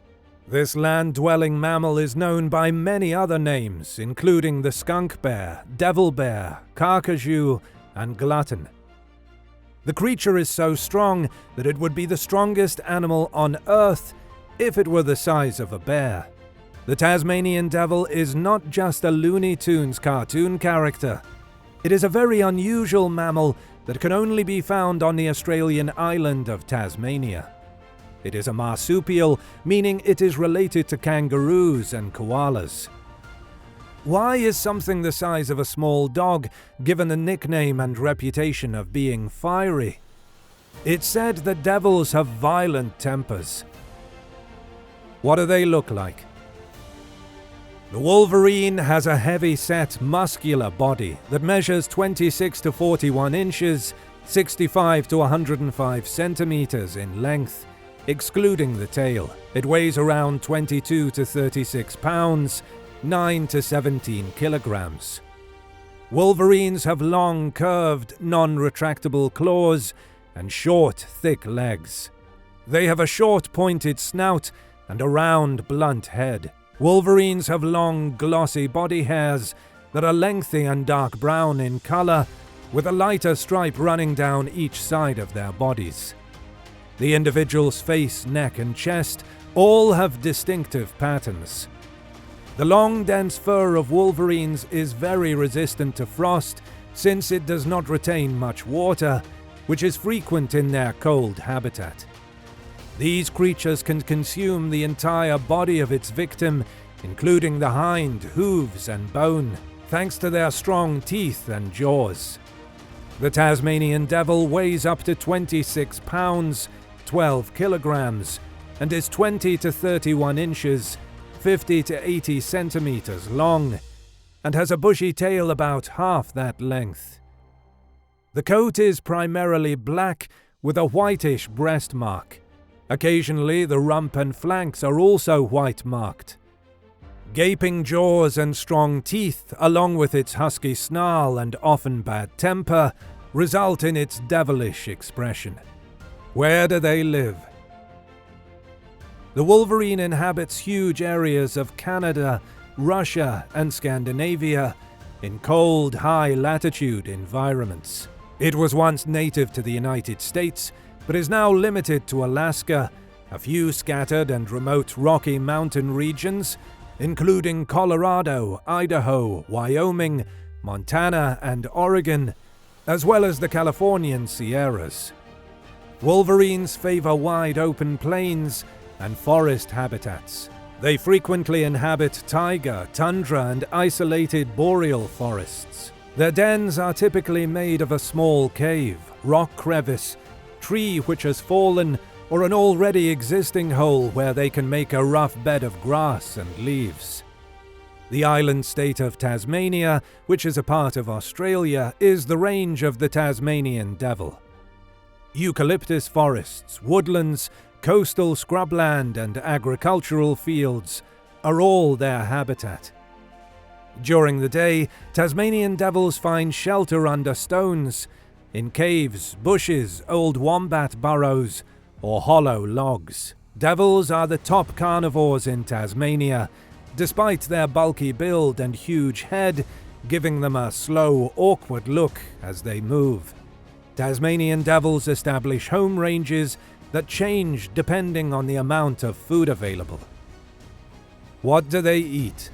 This land-dwelling mammal is known by many other names, including the skunk bear, devil bear, carcajou, and glutton. The creature is so strong that it would be the strongest animal on Earth if it were the size of a bear. The Tasmanian devil is not just a Looney Tunes cartoon character. It is a very unusual mammal that can only be found on the Australian island of Tasmania. It is a marsupial, meaning it is related to kangaroos and koalas. Why is something the size of a small dog given the nickname and reputation of being fiery? It's said that devils have violent tempers. What do they look like? The wolverine has a heavy-set, muscular body that measures 26 to 41 inches, 65 to 105 centimeters in length, excluding the tail. It weighs around 22 to 36 pounds, 9 to 17 kilograms. Wolverines have long, curved, non-retractable claws and short, thick legs. They have a short, pointed snout and a round, blunt head. Wolverines have long, glossy body hairs that are lengthy and dark brown in color, with a lighter stripe running down each side of their bodies. The individual's face, neck, and chest all have distinctive patterns. The long, dense fur of wolverines is very resistant to frost since it does not retain much water, which is frequent in their cold habitat. These creatures can consume the entire body of its victim, including the hind, hooves, and bone, thanks to their strong teeth and jaws. The Tasmanian devil weighs up to 26 pounds, 12 kilograms, and is 20 to 31 inches, 50 to 80 centimeters long, and has a bushy tail about half that length. The coat is primarily black with a whitish breast mark. Occasionally, the rump and flanks are also white marked. Gaping jaws and strong teeth, along with its husky snarl and often bad temper, result in its devilish expression. Where do they live? The wolverine inhabits huge areas of Canada, Russia, and Scandinavia in cold, high-latitude environments. It was once native to the United States, but is now limited to Alaska, a few scattered and remote Rocky Mountain regions, including Colorado, Idaho, Wyoming, Montana, and Oregon, as well as the Californian Sierras. Wolverines favor wide open plains and forest habitats. They frequently inhabit taiga, tundra, and isolated boreal forests. Their dens are typically made of a small cave, rock crevice, tree which has fallen, or an already existing hole where they can make a rough bed of grass and leaves. The island state of Tasmania, which is a part of Australia, is the range of the Tasmanian devil. Eucalyptus forests, woodlands, coastal scrubland, and agricultural fields are all their habitat. During the day, Tasmanian devils find shelter under stones, in caves, bushes, old wombat burrows, or hollow logs. Devils are the top carnivores in Tasmania, despite their bulky build and huge head, giving them a slow, awkward look as they move. Tasmanian devils establish home ranges that change depending on the amount of food available. What do they eat?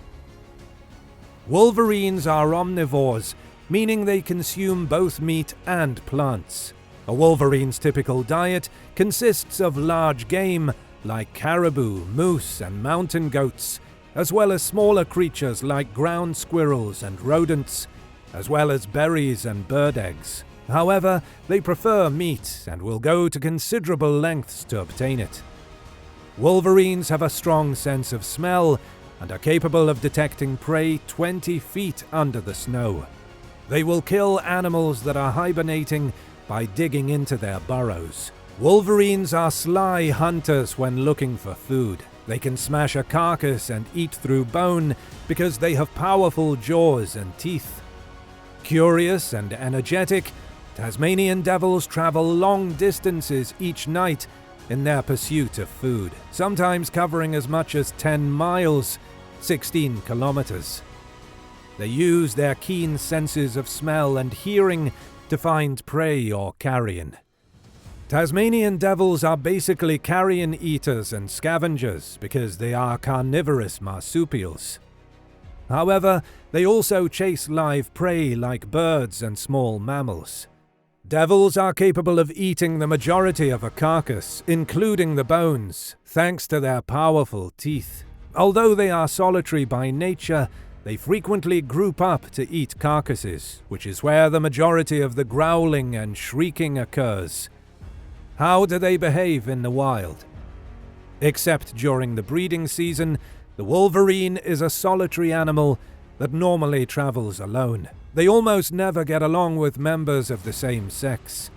Wolverines are omnivores, meaning they consume both meat and plants. A wolverine's typical diet consists of large game like caribou, moose, and mountain goats, as well as smaller creatures like ground squirrels and rodents, as well as berries and bird eggs. However, they prefer meat and will go to considerable lengths to obtain it. Wolverines have a strong sense of smell and are capable of detecting prey 20 feet under the snow. They will kill animals that are hibernating by digging into their burrows. Wolverines are sly hunters when looking for food. They can smash a carcass and eat through bone because they have powerful jaws and teeth. Curious and energetic, Tasmanian devils travel long distances each night in their pursuit of food, sometimes covering as much as 10 miles, 16 kilometers. They use their keen senses of smell and hearing to find prey or carrion. Tasmanian devils are basically carrion eaters and scavengers because they are carnivorous marsupials. However, they also chase live prey like birds and small mammals. Devils are capable of eating the majority of a carcass, including the bones, thanks to their powerful teeth. Although they are solitary by nature, they frequently group up to eat carcasses, which is where the majority of the growling and shrieking occurs. How do they behave in the wild? Except during the breeding season, the wolverine is a solitary animal that normally travels alone. They almost never get along with members of the same sex.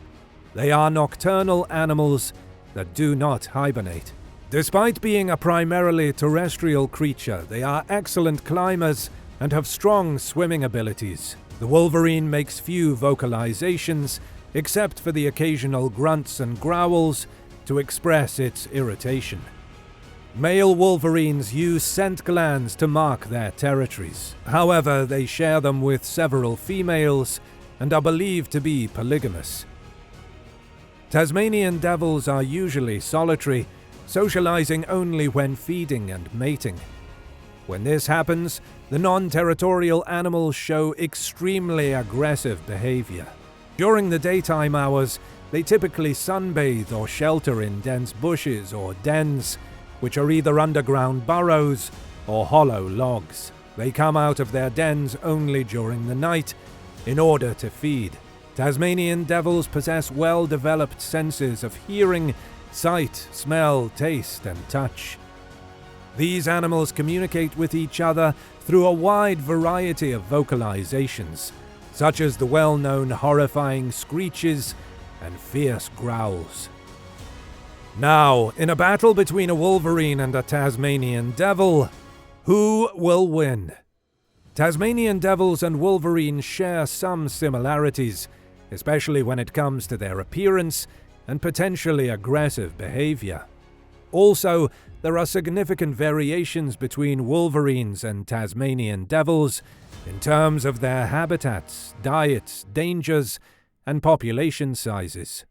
They are nocturnal animals that do not hibernate. Despite being a primarily terrestrial creature, they are excellent climbers and have strong swimming abilities. The wolverine makes few vocalizations, except for the occasional grunts and growls to express its irritation. Male wolverines use scent glands to mark their territories. However, they share them with several females and are believed to be polygamous. Tasmanian devils are usually solitary, socializing only when feeding and mating. When this happens, the non-territorial animals show extremely aggressive behavior. During the daytime hours, they typically sunbathe or shelter in dense bushes or dens, which are either underground burrows or hollow logs. They come out of their dens only during the night in order to feed. Tasmanian devils possess well-developed senses of hearing, sight, smell, taste, and touch. These animals communicate with each other through a wide variety of vocalizations, such as the well-known horrifying screeches and fierce growls. Now, in a battle between a wolverine and a Tasmanian devil, who will win? Tasmanian devils and wolverines share some similarities, especially when it comes to their appearance and potentially aggressive behavior. Also, there are significant variations between wolverines and Tasmanian devils in terms of their habitats, diets, dangers, and population sizes.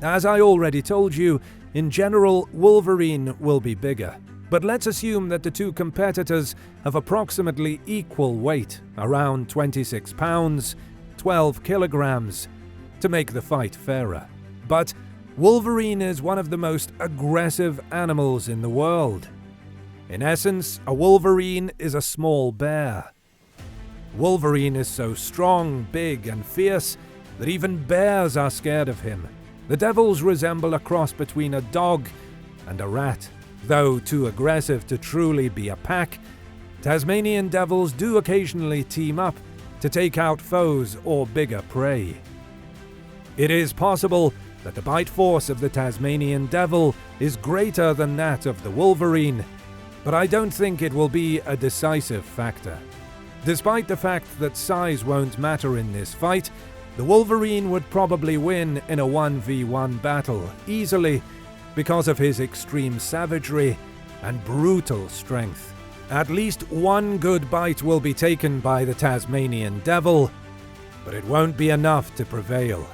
As I already told you, in general, wolverine will be bigger. But let's assume that the two competitors have approximately equal weight, around 26 pounds, 12 kilograms, to make the fight fairer. But wolverine is one of the most aggressive animals in the world. In essence, a wolverine is a small bear. Wolverine is so strong, big, and fierce that even bears are scared of him. The devils resemble a cross between a dog and a rat. Though too aggressive to truly be a pack, Tasmanian devils do occasionally team up to take out foes or bigger prey. It is possible that the bite force of the Tasmanian devil is greater than that of the wolverine, but I don't think it will be a decisive factor. Despite the fact that size won't matter in this fight, the wolverine would probably win in a 1v1 battle easily because of his extreme savagery and brutal strength. At least one good bite will be taken by the Tasmanian devil, but it won't be enough to prevail.